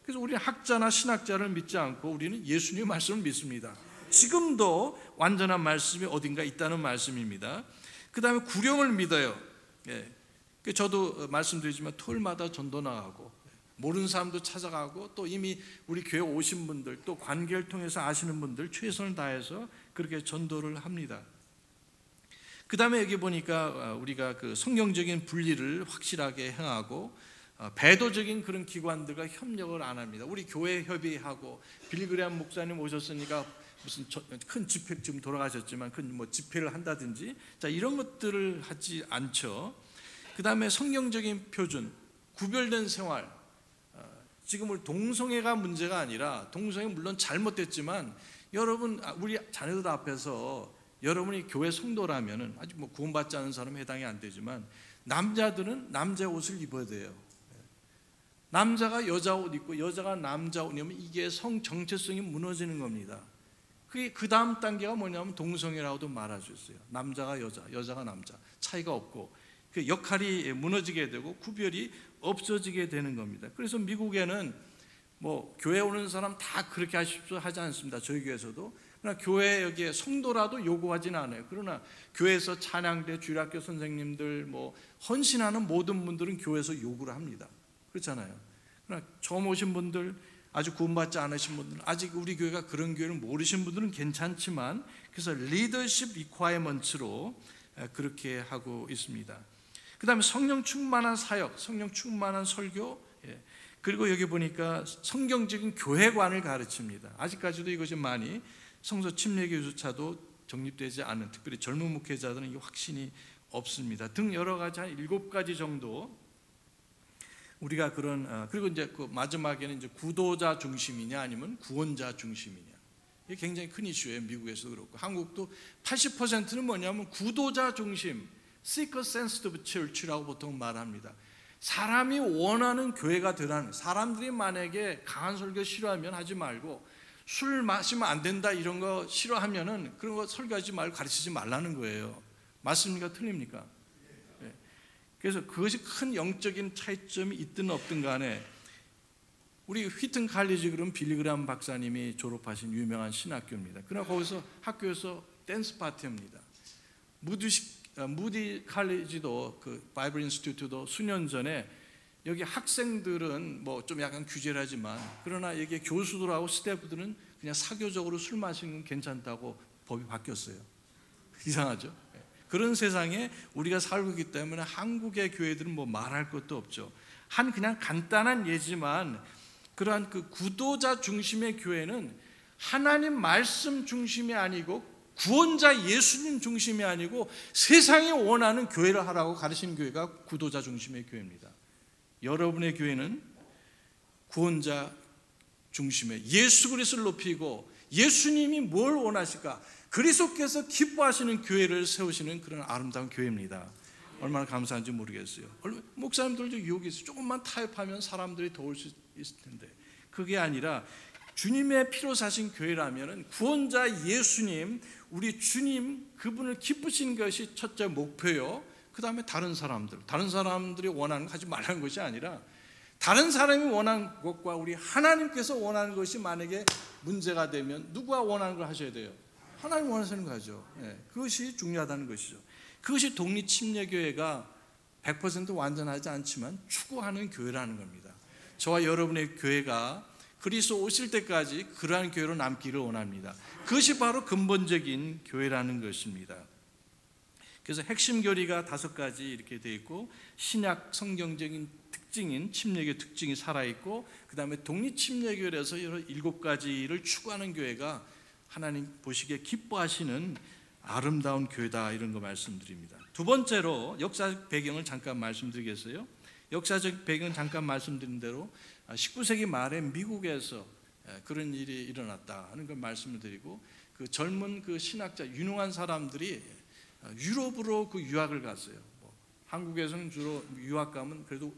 그래서 우리는 학자나 신학자를 믿지 않고 우리는 예수님의 말씀을 믿습니다. 지금도 완전한 말씀이 어딘가 있다는 말씀입니다. 그 다음에 구령을 믿어요. 저도 말씀드리지만 토요일마다 전도 나가고 모르는 사람도 찾아가고, 또 이미 우리 교회 오신 분들, 또 관계를 통해서 아시는 분들 최선을 다해서 그렇게 전도를 합니다. 그 다음에 여기 보니까 우리가 그 성경적인 분리를 확실하게 행하고, 배도적인 그런 기관들과 협력을 안 합니다. 우리 교회 협의하고, 빌리그레암 목사님 오셨으니까 무슨 큰 집회, 지금 돌아가셨지만 큰 뭐 집회를 한다든지, 자, 이런 것들을 하지 않죠. 그 다음에 성경적인 표준, 구별된 생활. 지금 우리 동성애가 문제가 아니라, 동성애 물론 잘못됐지만 여러분, 우리 자녀들 앞에서 여러분이 교회 성도라면은, 아직 뭐 구원받지 않은 사람은 해당이 안 되지만 남자들은 남자 옷을 입어야 돼요. 남자가 여자 옷 입고 여자가 남자 옷 입으면 이게 성 정체성이 무너지는 겁니다. 그게 그 다음 단계가 뭐냐면 동성애라고도 말할 수 있어요. 남자가 여자, 여자가 남자, 차이가 없고 그 역할이 무너지게 되고 구별이 없어지게 되는 겁니다. 그래서 미국에는 뭐 교회 오는 사람 다 그렇게 하십시오 하지 않습니다. 저희 교회에서도. 그러나 교회 여기에 성도라도 요구하지는 않아요. 그러나 교회에서 찬양대, 주일학교 선생님들, 뭐 헌신하는 모든 분들은 교회에서 요구를 합니다. 그렇잖아요. 그러나 처음 오신 분들, 아주 구원받지 않으신 분들, 아직 우리 교회가 그런 교회를 모르신 분들은 괜찮지만, 그래서 리더십 리콰이먼트로 그렇게 하고 있습니다. 그 다음에 성령 충만한 사역, 성령 충만한 설교, 그리고 여기 보니까 성경적인 교회관을 가르칩니다. 아직까지도 이것이 많이 성서 침례교조차도 정립되지 않은, 특별히 젊은 목회자들은 이 확신이 없습니다. 등 여러 가지 한 7가지 정도 우리가 그런 그리고 이제 그 마지막에는 이제 구도자 중심이냐 아니면 구원자 중심이냐, 이게 굉장히 큰 이슈예요. 미국에서도 그렇고 한국도 80%는 뭐냐면 구도자 중심, seeker sensitive church라고 보통 말합니다. 사람이 원하는 교회가 되라는, 사람들이 만약에 강한 설교 싫어하면 하지 말고, 술 마시면 안 된다 이런 거 싫어하면은 그런 거 설교하지 말고 가르치지 말라는 거예요. 맞습니까? 틀립니까? 네. 그래서 그것이 큰 영적인 차이점이 있든 없든 간에, 우리 휘튼 칼리지 그럼 빌리그람 박사님이 졸업하신 유명한 신학교입니다. 그러나 거기서 학교에서 댄스 파티입니다. 무디 칼리지도, 그 바이블 인스티튜트도 수년 전에 여기 학생들은 뭐 좀 약간 규제를 하지만, 그러나 여기 교수들하고 스태프들은 그냥 사교적으로 술 마시는 건 괜찮다고 법이 바뀌었어요. 이상하죠? 그런 세상에 우리가 살고 있기 때문에 한국의 교회들은 뭐 말할 것도 없죠. 한 그냥 간단한 예지만, 그러한 그 구도자 중심의 교회는 하나님 말씀 중심이 아니고 구원자 예수님 중심이 아니고 세상이 원하는 교회를 하라고 가르치는 교회가 구도자 중심의 교회입니다. 여러분의 교회는 구원자 중심의 예수 그리스도를 높이고 예수님이 뭘 원하실까, 그리스도께서 기뻐하시는 교회를 세우시는 그런 아름다운 교회입니다. 얼마나 감사한지 모르겠어요. 목사님들도 여기서 조금만 타협하면 사람들이 더 올 수 있을 텐데, 그게 아니라 주님의 피로 사신 교회라면 구원자 예수님, 우리 주님 그분을 기쁘신 것이 첫째 목표요. 그 다음에 다른 사람들이 원하는 거 하지 말라는 것이 아니라, 다른 사람이 원하는 것과 우리 하나님께서 원하는 것이 만약에 문제가 되면 누가 원하는 걸 하셔야 돼요? 하나님 원하시는 거죠. 그것이 중요하다는 것이죠. 그것이 독립침례교회가 100% 완전하지 않지만 추구하는 교회라는 겁니다. 저와 여러분의 교회가 그리스도 오실 때까지 그러한 교회로 남기를 원합니다. 그것이 바로 근본적인 교회라는 것입니다. 그래서 핵심 교리가 5가지 이렇게 되어 있고, 신약 성경적인 특징인 침례교 특징이 살아있고, 그 다음에 독립침례교회에서 7가지를 추구하는 교회가 하나님 보시기에 기뻐하시는 아름다운 교회다, 이런 거 말씀드립니다. 두 번째로 역사적 배경을 잠깐 말씀드리겠어요. 역사적 배경은 잠깐 말씀드린 대로 19세기 말에 미국에서 그런 일이 일어났다 하는 걸 말씀을 드리고, 그 젊은 그 신학자 유능한 사람들이 유럽으로 그 유학을 갔어요. 한국에서는 주로 유학 가면 그래도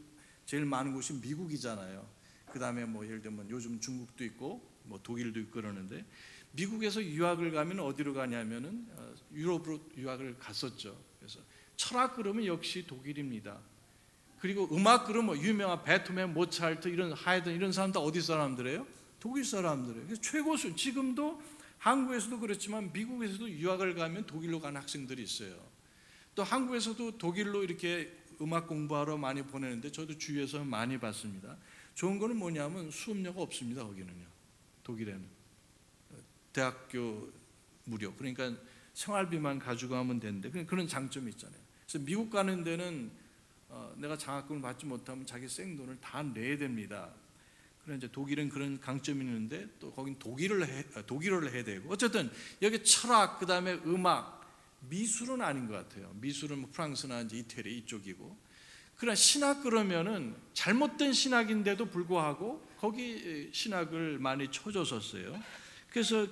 제일 많은 곳이 미국이잖아요. 그 다음에 뭐 예를 들면 요즘 중국도 있고 뭐 독일도 있고 그러는데, 미국에서 유학을 가면 어디로 가냐면은 유럽으로 유학을 갔었죠. 그래서 철학 그러면 역시 독일입니다. 그리고 음악 그러면 뭐 유명한 베토벤, 모차르트, 이런 하이든 이런 사람 다 어디 사람들이에요? 독일 사람들이에요. 그래서 최고수, 지금도 한국에서도 그렇지만 미국에서도 유학을 가면 독일로 가는 학생들이 있어요. 또 한국에서도 독일로 이렇게 음악 공부하러 많이 보내는데 저도 주위에서 많이 봤습니다. 좋은 거는 뭐냐면 수업료가 없습니다. 거기는요. 독일에는 대학교 무료, 그러니까 생활비만 가지고 가면 되는데 그런 장점이 있잖아요. 그래서 미국 가는 데는 내가 장학금을 받지 못하면 자기 생돈을 다 내야 됩니다. 그런데 이제 독일은 그런 강점이 있는데 또 거긴 독일어를 해야 되고, 어쨌든 여기 철학, 그 다음에 음악, 미술은 아닌 것 같아요. 미술은 뭐 프랑스나 이제 이태리 이쪽이고, 그러나 신학 그러면은 잘못된 신학인데도 불구하고 거기 신학을 많이 쳐줬었어요. 그래서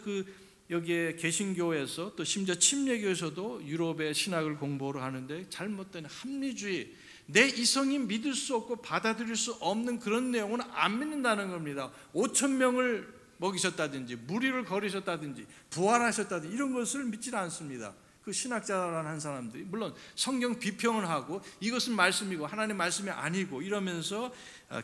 여기에 개신교에서 또 심지어 침례교에서도 유럽의 신학을 공부를 하는데 잘못된 합리주의, 내 이성이 믿을 수 없고 받아들일 수 없는 그런 내용은 안 믿는다는 겁니다. 5,000명을 먹이셨다든지 무리를 거르셨다든지 부활하셨다든지 이런 것을 믿지 않습니다. 그 신학자라는 사람들이 물론 성경 비평을 하고 이것은 말씀이고 하나님의 말씀이 아니고 이러면서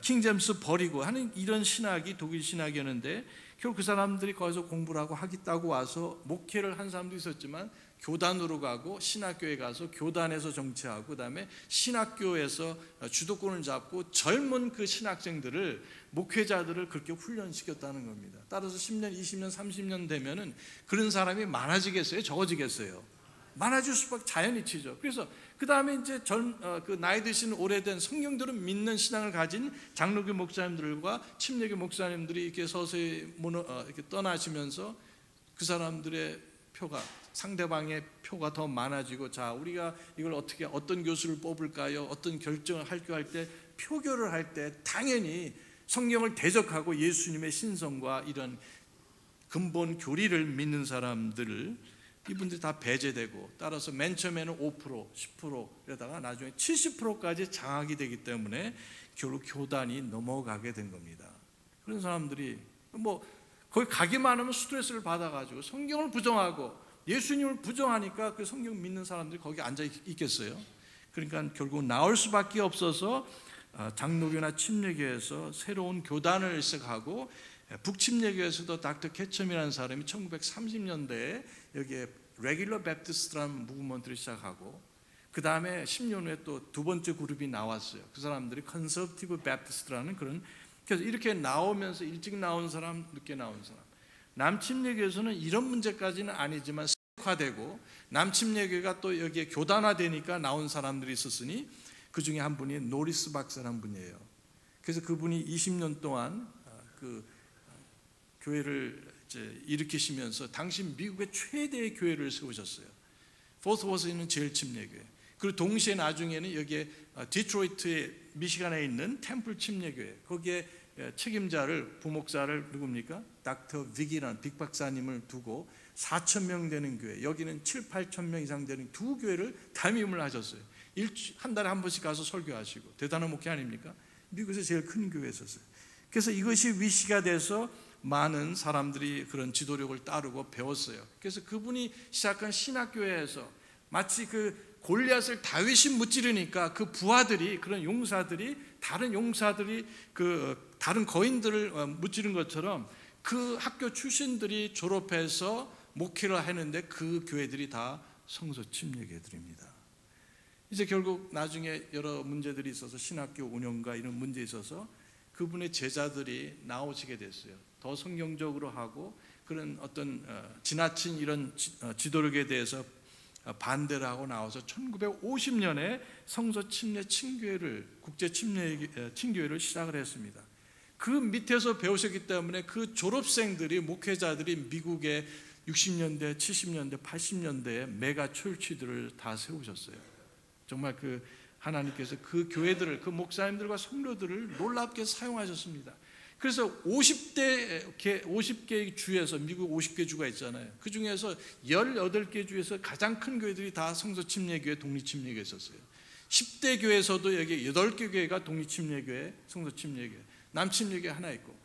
킹제임스 버리고 하는 이런 신학이 독일 신학이었는데, 결국 그 사람들이 거기서 공부를 하고 하겠다고 와서 목회를 한 사람도 있었지만 교단으로 가고 신학교에 가서 교단에서 정치하고 그다음에 신학교에서 주도권을 잡고 젊은 그 신학생들을, 목회자들을 그렇게 훈련시켰다는 겁니다. 따라서 10년, 20년, 30년 되면은 그런 사람이 많아지겠어요? 적어지겠어요? 많아질 수밖에 자연이치죠. 그래서 그 다음에 이제 그 나이 드신 오래된 성경대로 믿는 신앙을 가진 장로교 목사님들과 침례교 목사님들이 이렇게 서서히 이렇게 떠나시면서 그 사람들의 표가, 상대방의 표가 더 많아지고, 자 우리가 이걸 어떻게 어떤 교수를 뽑을까요? 어떤 결정을 할 때 표결을 할 때 당연히 성경을 대적하고 예수님의 신성과 이런 근본 교리를 믿는 사람들을 이분들이 다 배제되고, 따라서 맨 처음에는 5%, 10% 이러다가 나중에 70%까지 장악이 되기 때문에 결국 교단이 넘어가게 된 겁니다. 그런 사람들이 뭐 거기 가기만 하면 스트레스를 받아가지고 성경을 부정하고 예수님을 부정하니까 그 성경 믿는 사람들이 거기 앉아 있겠어요? 그러니까 결국 나올 수밖에 없어서 장로교나 침례교에서 새로운 교단을 시작하고, 북침례교에서도 닥터 캐첨이라는 사람이 1930년대에 여기에 레귤러 베프티스트라는 무브먼트를 시작하고, 그 다음에 10년 후에 또 두 번째 그룹이 나왔어요. 그 사람들이 컨서티브 베프티스트라는 그런, 그래서 이렇게 나오면서 일찍 나온 사람, 늦게 나온 사람, 남침례교에서는 이런 문제까지는 아니지만 세력화되고 남침례교가 또 여기에 교단화되니까 나온 사람들이 있었으니 그 중에 한 분이 노리스 박사라는 분이에요. 그래서 그분이 20년 동안 그 교회를 이제 일으키시면서 당시 미국의 최대의 교회를 세우셨어요. 포스워스에 있는 제일 침례교회. 그리고 동시에 나중에는 여기에 디트로이트의 미시간에 있는 템플 침례교회, 거기에 책임자를, 부목사를 누굽니까? 닥터 빅이라는 빅 박사님을 두고 4,000명 되는 교회, 여기는 7, 8천 명 이상 되는 두 교회를 담임을 하셨어요. 한 달에 한 번씩 가서 설교하시고, 대단한 목회 아닙니까? 미국에서 제일 큰 교회였었어요. 그래서 이것이 위시가 돼서 많은 사람들이 그런 지도력을 따르고 배웠어요. 그래서 그분이 시작한 신학교회에서 마치 그 골리앗을 다윗이 무찌르니까 그 부하들이, 그런 용사들이, 다른 용사들이 그 다른 거인들을 무찌른 것처럼 그 학교 출신들이 졸업해서 목회를 하는데 그 교회들이 다 성서 침례교회들입니다. 이제 결국 나중에 여러 문제들이 있어서 신학교 운영과 이런 문제에 있어서 그분의 제자들이 나오시게 됐어요. 더 성경적으로 하고 그런 어떤 지나친 이런 지도력에 대해서 반대를 하고 나와서 1950년에 성서 침례 친교회를, 국제 침례 친교회를 시작을 했습니다. 그 밑에서 배우셨기 때문에 그 졸업생들이, 목회자들이 미국의 60년대, 70년대, 80년대에 메가 철치들을 다 세우셨어요. 정말 그 하나님께서 그 교회들을, 그 목사님들과 성도들을 놀랍게 사용하셨습니다. 그래서 50개 주에서, 미국 50개 주가 있잖아요. 그 중에서 18개 주에서 가장 큰 교회들이 다 성서침례교회, 독립침례교회 있었어요. 10대 교회에서도 여기 8개 교회가 독립침례교회, 성서침례교회, 남침례교회 하나 있고,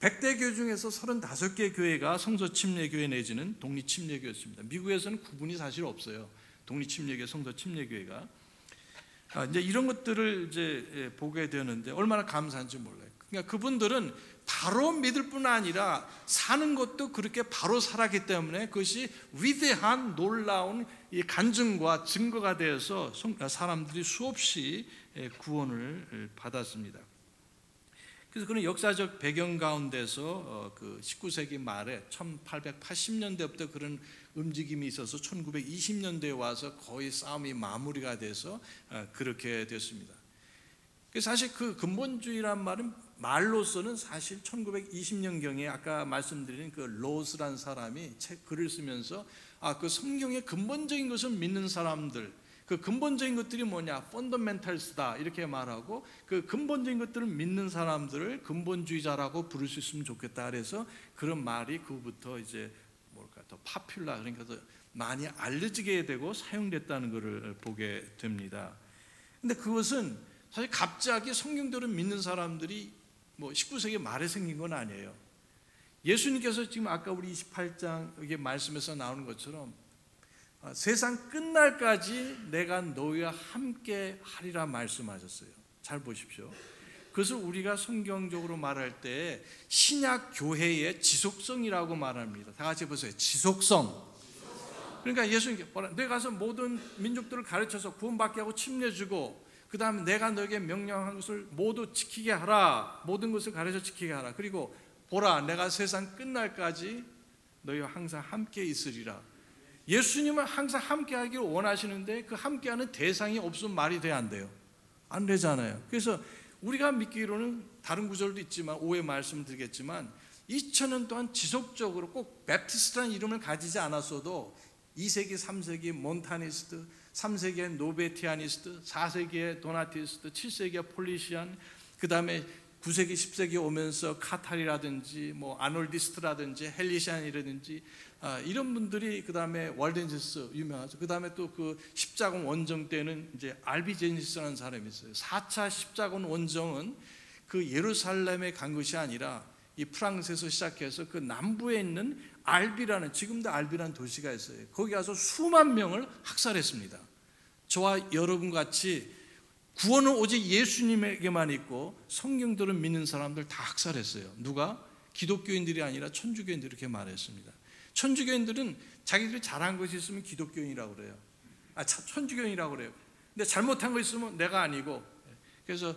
100대 교회 중에서 35개 교회가 성서침례교회 내지는 독립침례교회였습니다. 미국에서는 구분이 사실 없어요. 독립침례교회, 성서침례교회가. 이제 이런 것들을 이제 보게 되는데 얼마나 감사한지 몰라요. 그러니까 그분들은 바로 믿을 뿐 아니라 사는 것도 그렇게 바로 살았기 때문에 그것이 위대한 놀라운 이 간증과 증거가 되어서 사람들이 수없이 구원을 받았습니다. 그래서 그런 역사적 배경 가운데서 그 19세기 말에 1880년대부터 그런 움직임이 있어서 1920년대에 와서 거의 싸움이 마무리가 돼서 그렇게 됐습니다. 사실 그 근본주의란 말은 말로서는 사실 1920년경에 아까 말씀드린 그 로스라는 사람이 글을 쓰면서 그 성경의 근본적인 것을 믿는 사람들, 그 근본적인 것들이 뭐냐, 펀더멘탈스다 이렇게 말하고, 그 근본적인 것들을 믿는 사람들을 근본주의자라고 부를 수 있으면 좋겠다. 그래서 그런 말이 그부터 이제 더 파퓰라, 그러니까 더 많이 알려지게 되고 사용됐다는 것을 보게 됩니다. 근데 그것은 사실 갑자기 성경대로 믿는 사람들이 19세기 말에 생긴 건 아니에요. 예수님께서 지금 아까 우리 28장 여기 말씀에서 나오는 것처럼 세상 끝날까지 내가 너희와 함께 하리라 말씀하셨어요. 잘 보십시오. 그것을 우리가 성경적으로 말할 때 신약 교회의 지속성이라고 말합니다. 다 같이 보세요. 지속성. 그러니까 예수님께 내가 가서 모든 민족들을 가르쳐서 구원받게 하고 침례주고, 그 다음에 내가 너에게 명령한 것을 모두 지키게 하라. 모든 것을 가르쳐 지키게 하라. 그리고 보라, 내가 세상 끝날까지 너희와 항상 함께 있으리라. 예수님은 항상 함께 하기를 원하시는데 그 함께하는 대상이 없으면 말이 돼야 안 돼요. 안 되잖아요. 그래서 우리가 믿기로는 다른 구절도 있지만 오해 말씀을 드리겠지만 2000년 동안 지속적으로 꼭 베프티스트라는 이름을 가지지 않았어도 2세기, 3세기 몬타니스트, 3세기의 노베티아니스트, 4세기의 도나티스트, 7세기의 폴리시안, 그 다음에 9세기, 10세기 오면서 카탈이라든지 뭐 아놀디스트라든지 헬리시안이라든지 이런 분들이, 그 다음에 월덴지스 유명하죠. 그 다음에 또 그 십자군 원정 때는 이제 알비제니스라는 사람이 있어요. 4차 십자군 원정은 그 예루살렘에 간 것이 아니라 이 프랑스에서 시작해서 그 남부에 있는 알비라는, 지금도 알비라는 도시가 있어요. 거기 가서 수만 명을 학살했습니다. 저와 여러분 같이 구원은 오직 예수님에게만 있고 성경들을 믿는 사람들 다 학살했어요. 누가? 기독교인들이 아니라 천주교인들이 이렇게 말했습니다. 천주교인들은 자기들이 잘한 것이 있으면 기독교인이라고 그래요. 천주교인이라고 그래요. 근데 잘못한 거 있으면 내가 아니고, 그래서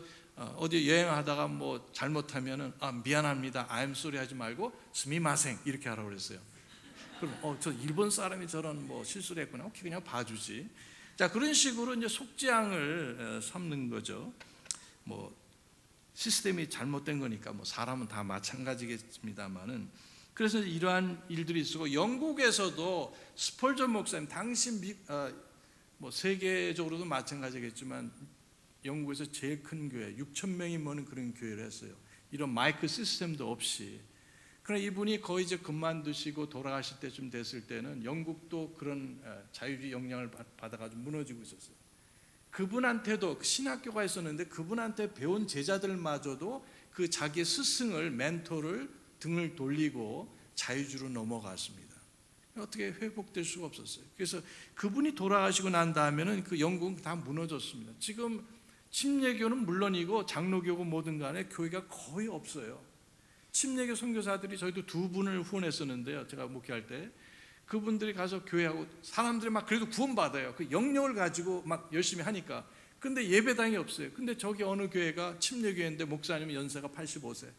어디 여행하다가 뭐 잘못하면은 미안합니다, I'm sorry 하지 말고 스미마생 이렇게 하라고 그랬어요. 그럼 저 일본 사람이 저런 뭐 실수를 했구나. 오케이, 그냥 봐주지. 자, 그런 식으로 이제 속죄양을 삼는 거죠. 뭐 시스템이 잘못된 거니까 뭐 사람은 다 마찬가지겠습니다만은, 그래서 이러한 일들이 있었고, 영국에서도 스펄전 목사님, 당시 뭐 세계적으로도 마찬가지겠지만 영국에서 제일 큰 교회 6,000명이 모는 그런 교회를 했어요. 이런 마이크 시스템도 없이. 그러나 이분이 거의 이제 그만두시고 돌아가실 때쯤 됐을 때는 영국도 그런 자유주의 영향을 받아가지고 무너지고 있었어요. 그분한테도 신학교가 있었는데 그분한테 배운 제자들마저도 그 자기의 스승을, 멘토를 등을 돌리고 자유주의로 넘어갔습니다. 어떻게 회복될 수가 없었어요. 그래서 그분이 돌아가시고 난 다음에는 그 영국은 다 무너졌습니다. 지금 침례교는 물론이고 장로교고 뭐든 간에 교회가 거의 없어요. 침례교 선교사들이 저희도 2분을 후원했었는데요. 제가 목회할 때 그분들이 가서 교회하고 사람들이 막 그래도 구원받아요. 그 영역을 가지고 막 열심히 하니까. 근데 예배당이 없어요. 근데 저기 어느 교회가 침례교회인데 목사님이 연세가 85세.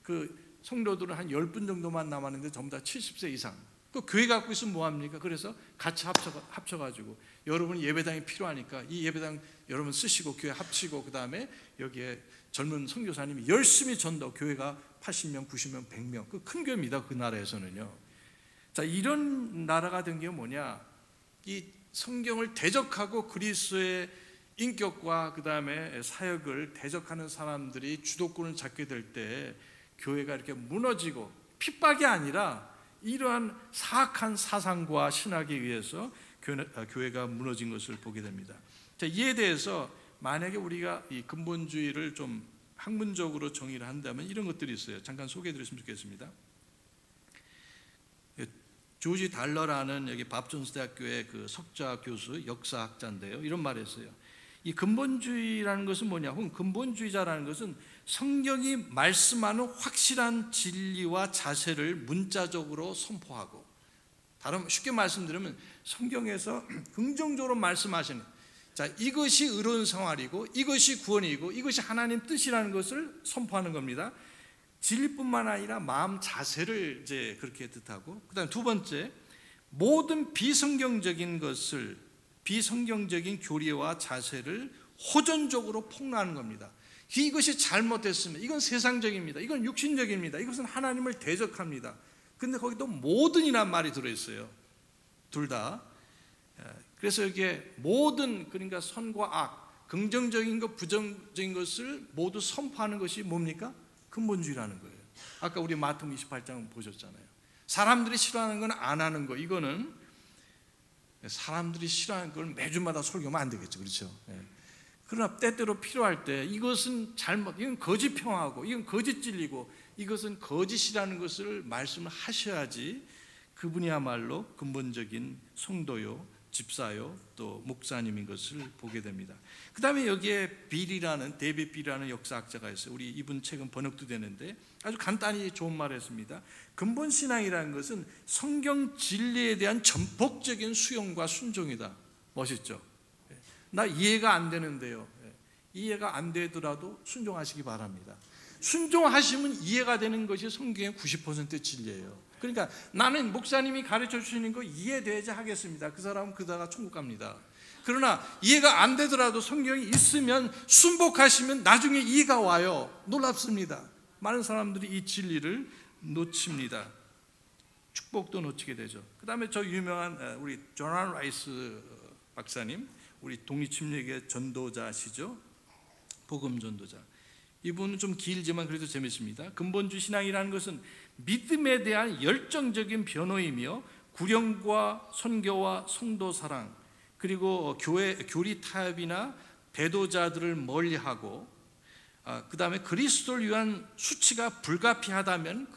그 성도들은 한 10분 정도만 남았는데 전부 다 70세 이상. 그 교회 갖고 있으면 뭐합니까? 그래서 같이 합쳐가지고 여러분 예배당이 필요하니까 이 예배당 여러분 쓰시고 교회 합치고, 그 다음에 여기에 젊은 선교사님이 열심히 전도, 교회가 80명, 90명, 100명, 그 큰 교회입니다. 그 나라에서는요. 자, 이런 나라가 된 게 뭐냐? 이 성경을 대적하고 그리스도의 인격과 그 다음에 사역을 대적하는 사람들이 주도권을 잡게 될 때 교회가 이렇게 무너지고, 핍박이 아니라 이러한 사악한 사상과 신학에 의해서 교회가 무너진 것을 보게 됩니다. 자, 이에 대해서 만약에 우리가 이 근본주의를 좀 학문적으로 정의를 한다면 이런 것들이 있어요. 잠깐 소개해 드렸으면 좋겠습니다. 조지 달러라는 여기 밥존스 대학교의 그 석좌 교수, 역사학자인데요. 이런 말을 했어요. 이 근본주의라는 것은 뭐냐? 혹은 근본주의자라는 것은 성경이 말씀하는 확실한 진리와 자세를 문자적으로 선포하고, 다른 쉽게 말씀드리면 성경에서 긍정적으로 말씀하시는, 자, 이것이 의로운 생활이고 이것이 구원이고 이것이 하나님 뜻이라는 것을 선포하는 겁니다. 진리뿐만 아니라 마음 자세를 이제 그렇게 뜻하고, 그다음 두 번째, 모든 비성경적인 것을, 비성경적인 교리와 자세를 호전적으로 폭로하는 겁니다. 이것이 잘못됐으면 이건 세상적입니다. 이건 육신적입니다. 이것은 하나님을 대적합니다. 근데 거기 또 모든이란 말이 들어있어요. 둘 다. 그래서 이게 모든, 그러니까 선과 악, 긍정적인 것, 부정적인 것을 모두 선포하는 것이 뭡니까? 근본주의라는 거예요. 아까 우리 마태복음 28장 보셨잖아요. 사람들이 싫어하는 건 안 하는 거. 이거는 사람들이 싫어하는 걸 매주마다 설교하면 안 되겠죠. 그렇죠? 그러나 때때로 필요할 때 이것은 잘못, 이건 거짓 평화고 이건 거짓 진리고 이것은 거짓이라는 것을 말씀을 하셔야지 그분이야말로 근본적인 성도요, 집사요, 또 목사님인 것을 보게 됩니다. 그 다음에 여기에 빌이라는, 데이빗 빌이라는 역사학자가 있어요. 우리 이분 책은 번역도 되는데 아주 간단히 좋은 말을 했습니다. 근본 신앙이라는 것은 성경 진리에 대한 전폭적인 수용과 순종이다. 멋있죠? 나 이해가 안 되는데요. 이해가 안 되더라도 순종하시기 바랍니다. 순종하시면 이해가 되는 것이 성경의 90% 진리예요. 그러니까 나는 목사님이 가르쳐 주시는 거 이해되지 하겠습니다. 그 사람은 그다가 천국 갑니다. 그러나 이해가 안 되더라도 성경이 있으면 순복하시면 나중에 이해가 와요. 놀랍습니다. 많은 사람들이 이 진리를 놓칩니다. 축복도 놓치게 되죠. 그 다음에 저 유명한 우리 조난 라이스 박사님, 우리 독립침례의 전도자시죠. 복음 전도자. 이분은 좀 길지만 그래도 재밌습니다. 근본주 신앙이라는 것은 믿음에 대한 열정적인 변호이며 구령과 선교와 성도 사랑, 그리고 교리 타협이나 배도자들을 멀리하고, 그 다음에 그리스도를 위한 수치가 불가피하다면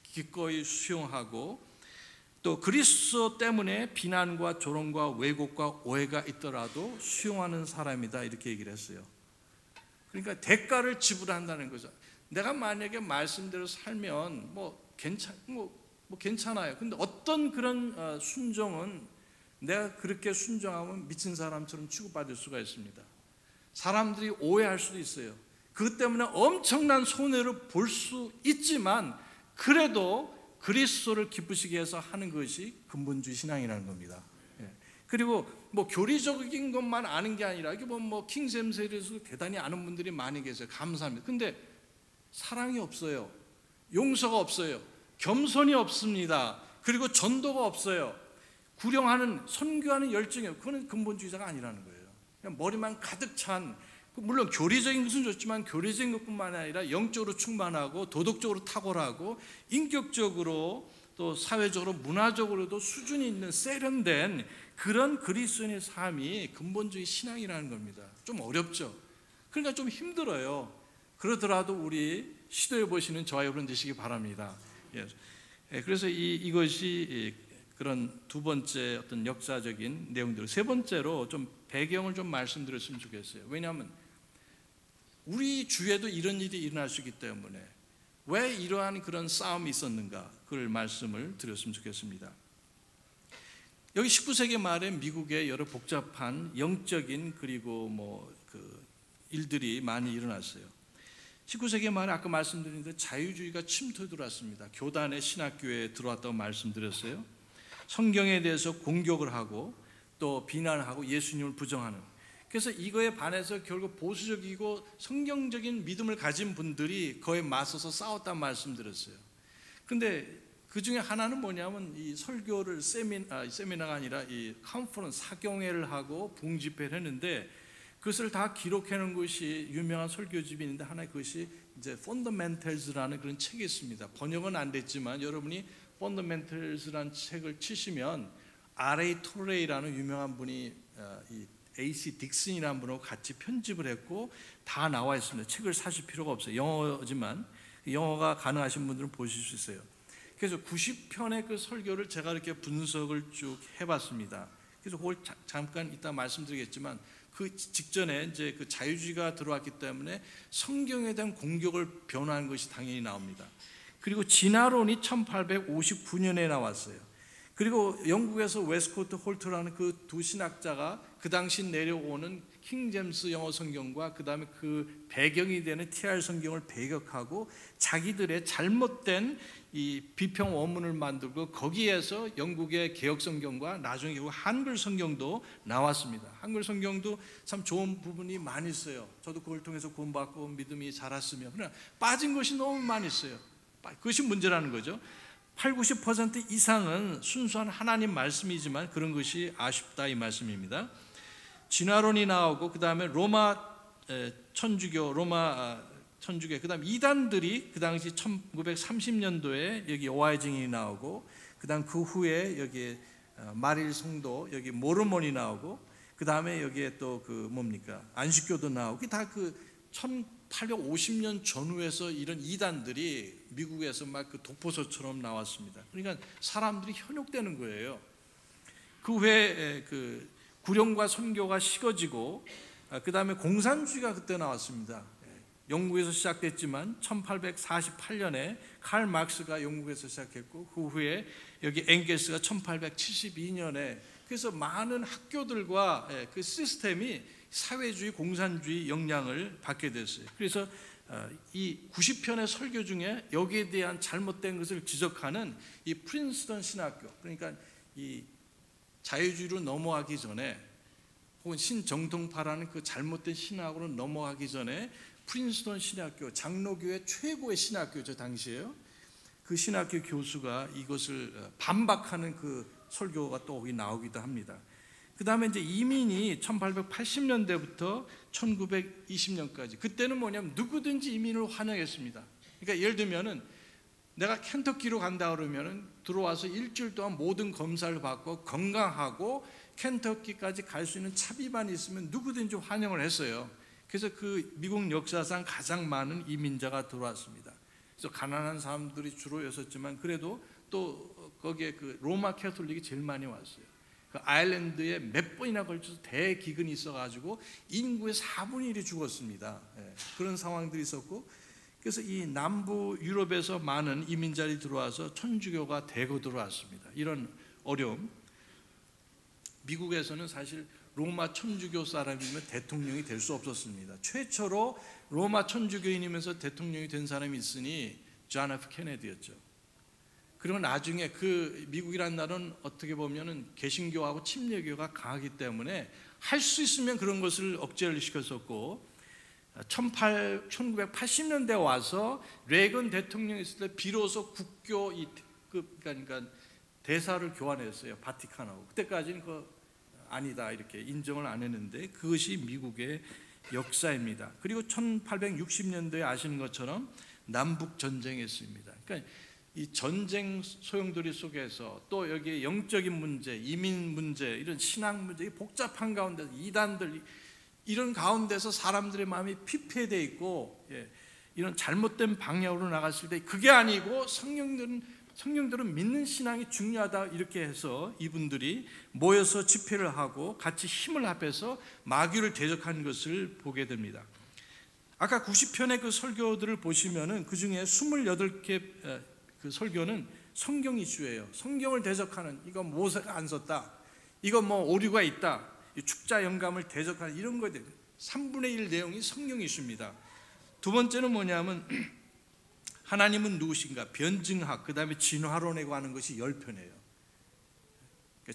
기꺼이 수용하고, 또 그리스도 때문에 비난과 조롱과 왜곡과 오해가 있더라도 수용하는 사람이다, 이렇게 얘기를 했어요. 그러니까 대가를 지불한다는 거죠. 내가 만약에 말씀대로 살면 괜찮아요. 근데 어떤 그런 순종은 내가 그렇게 순종하면 미친 사람처럼 취급받을 수가 있습니다. 사람들이 오해할 수도 있어요. 그것 때문에 엄청난 손해를 볼 수 있지만 그래도 그리스도를 기쁘시게 해서 하는 것이 근본주의 신앙이라는 겁니다. 그리고 교리적인 것만 아는 게 아니라 이게 킹잼스에서 대단히 아는 분들이 많이 계세요. 감사합니다. 근데 사랑이 없어요. 용서가 없어요. 겸손이 없습니다. 그리고 전도가 없어요. 구령하는, 선교하는 열정이 없어요. 그거는 근본주의자가 아니라는 거예요. 그냥 머리만 가득 찬, 물론 교리적인 것은 좋지만 교리적인 것뿐만 아니라 영적으로 충만하고 도덕적으로 탁월하고 인격적으로 또 사회적으로 문화적으로도 수준이 있는 세련된 그런 그리스도인의 삶이 근본주의 신앙이라는 겁니다. 좀 어렵죠. 그러니까 좀 힘들어요. 그러더라도 우리 시도해 보시는 저와 여러분 되시기 바랍니다. 그래서 이것이 그런 두 번째 어떤 역사적인 내용들. 세 번째로 좀 배경을 좀 말씀드렸으면 좋겠어요. 왜냐하면 우리 주위에도 이런 일이 일어날 수 있기 때문에 왜 이러한 그런 싸움이 있었는가, 그걸 말씀을 드렸으면 좋겠습니다. 여기 19세기 말에 미국에 여러 복잡한 영적인 그리고 일들이 많이 일어났어요. 19세기 말에 아까 말씀드린 대로 자유주의가 침투해 들어왔습니다. 교단의 신학교에 들어왔다고 말씀드렸어요. 성경에 대해서 공격을 하고 또 비난하고 예수님을 부정하는, 그래서 이거에 반해서 결국 보수적이고 성경적인 믿음을 가진 분들이 그에 맞서서 싸웠다는 말씀드렸어요. 그런데 그 중에 하나는 뭐냐면 이 설교를 세미나가 아니라 이 컨퍼런스 사경회를 하고 봉집회를 했는데 그것을 다 기록해 놓은 것이 유명한 설교집이 있는데 하나, 그것이 이제 펀더멘털즈라는 그런 책이 있습니다. 번역은 안 됐지만 여러분이 펀더멘털즈라는 책을 치시면 R.A. 토레이라는 유명한 분이 이 A.C. 딕슨이라는 분하고 같이 편집을 했고 다 나와 있습니다. 책을 사실 필요가 없어요. 영어지만 영어가 가능하신 분들은 보실 수 있어요. 그래서 90편의 그 설교를 제가 이렇게 분석을 쭉 해봤습니다. 그래서 그걸 잠깐 이따 말씀드리겠지만 그 직전에 이제 그 자유주의가 들어왔기 때문에 성경에 대한 공격을 변화한 것이 당연히 나옵니다. 그리고 진화론이 1859년에 나왔어요. 그리고 영국에서 웨스코트 홀트라는 그 두 신학자가 그 당시 내려오는 킹제임스 영어 성경과 그 다음에 그 배경이 되는 TR 성경을 배격하고 자기들의 잘못된 이 비평 원문을 만들고 거기에서 영국의 개혁 성경과 나중에 한글 성경도 나왔습니다. 한글 성경도 참 좋은 부분이 많이 있어요. 저도 그걸 통해서 구원받고 믿음이 자랐으며, 그러나 빠진 것이 너무 많이 있어요. 그것이 문제라는 거죠. 80-90% 이상은 순수한 하나님 말씀이지만 그런 것이 아쉽다, 이 말씀입니다. 진화론이 나오고 그 다음에 로마 천주교, 그 다음 이단들이 그 당시 1930년도에 여기 오하이징이 나오고 그 다음 그 후에 여기 마릴 성도, 여기 모르몬이 나오고 그 그 다음에 여기에 또 그 뭡니까 안식교도 나오고 다 그 1850년 전후에서 이런 이단들이 미국에서 막 그 독보서처럼 나왔습니다. 그러니까 사람들이 현혹되는 거예요. 그 후에 그 구령과 선교가 식어지고 그 다음에 공산주의가 그때 나왔습니다. 영국에서 시작됐지만 1848년에 칼 막스가 영국에서 시작했고 그 후에 여기 엥겔스가 1872년에 그래서 많은 학교들과 그 시스템이 사회주의, 공산주의 영향을 받게 됐어요. 그래서 이 90편의 설교 중에 여기에 대한 잘못된 것을 지적하는 이 프린스턴 신학교, 그러니까 이 자유주의로 넘어가기 전에 혹은 신정통파라는 그 잘못된 신학으로 넘어가기 전에 프린스턴 신학교, 장로교의 최고의 신학교죠 당시에요. 그 신학교 교수가 이것을 반박하는 그 설교가 또 여기 나오기도 합니다. 그 다음에 이제 이민이 1880년대부터 1920년까지 그때는 뭐냐면 누구든지 이민을 환영했습니다. 그러니까 예를 들면은 내가 켄터키로 간다 그러면은 들어와서 일주일 동안 모든 검사를 받고 건강하고 켄터키까지 갈 수 있는 차비만 있으면 누구든지 환영을 했어요. 그래서 그 미국 역사상 가장 많은 이민자가 들어왔습니다. 그래서 가난한 사람들이 주로였었지만 그래도 또 거기에 그 로마 캐톨릭이 제일 많이 왔어요. 그 아일랜드에 몇 번이나 걸쳐서 대기근이 있어가지고 인구의 4분의 1이 죽었습니다. 그런 상황들이 있었고 그래서 이 남부 유럽에서 많은 이민자들이 들어와서 천주교가 대거 들어왔습니다. 이런 어려움. 미국에서는 사실 로마 천주교 사람이면 대통령이 될 수 없었습니다. 최초로 로마 천주교인이면서 대통령이 된 사람이 있으니 존 F 케네디였죠. 그리고 나중에 그 미국이라는 나라는 어떻게 보면은 개신교하고 침례교가 강하기 때문에 할 수 있으면 그런 것을 억제를 시켰었고 1980년대 와서 레이건 대통령이 있을 때 비로소 국교 그러니까 대사를 교환했어요. 바티칸하고. 그때까지는 아니다 이렇게 인정을 안 했는데 그것이 미국의 역사입니다. 그리고 1860년도에 아시는 것처럼 남북 전쟁했습니다. 그러니까 이 전쟁 소용돌이 속에서 또 여기에 영적인 문제, 이민 문제, 이런 신앙 문제, 복잡한 가운데서 이단들 이런 가운데서 사람들의 마음이 피폐되어 있고 이런 잘못된 방향으로 나갔을 때 그게 아니고 성령들은 믿는 신앙이 중요하다 이렇게 해서 이분들이 모여서 집회를 하고 같이 힘을 합해서 마귀를 대적하는 것을 보게 됩니다. 아까 90편의 그 설교들을 보시면은 그 중에 28개 그 설교는 성경 이슈예요. 성경을 대적하는 이거 모세가 안 썼다. 이거 뭐 오류가 있다. 축자 영감을 대적하는 이런 거에 대해 3분의 1 내용이 성경 이슈입니다. 두 번째는 뭐냐면 하나님은 누구신가? 변증학, 그 다음에 진화론에 관한 것이 10편이에요.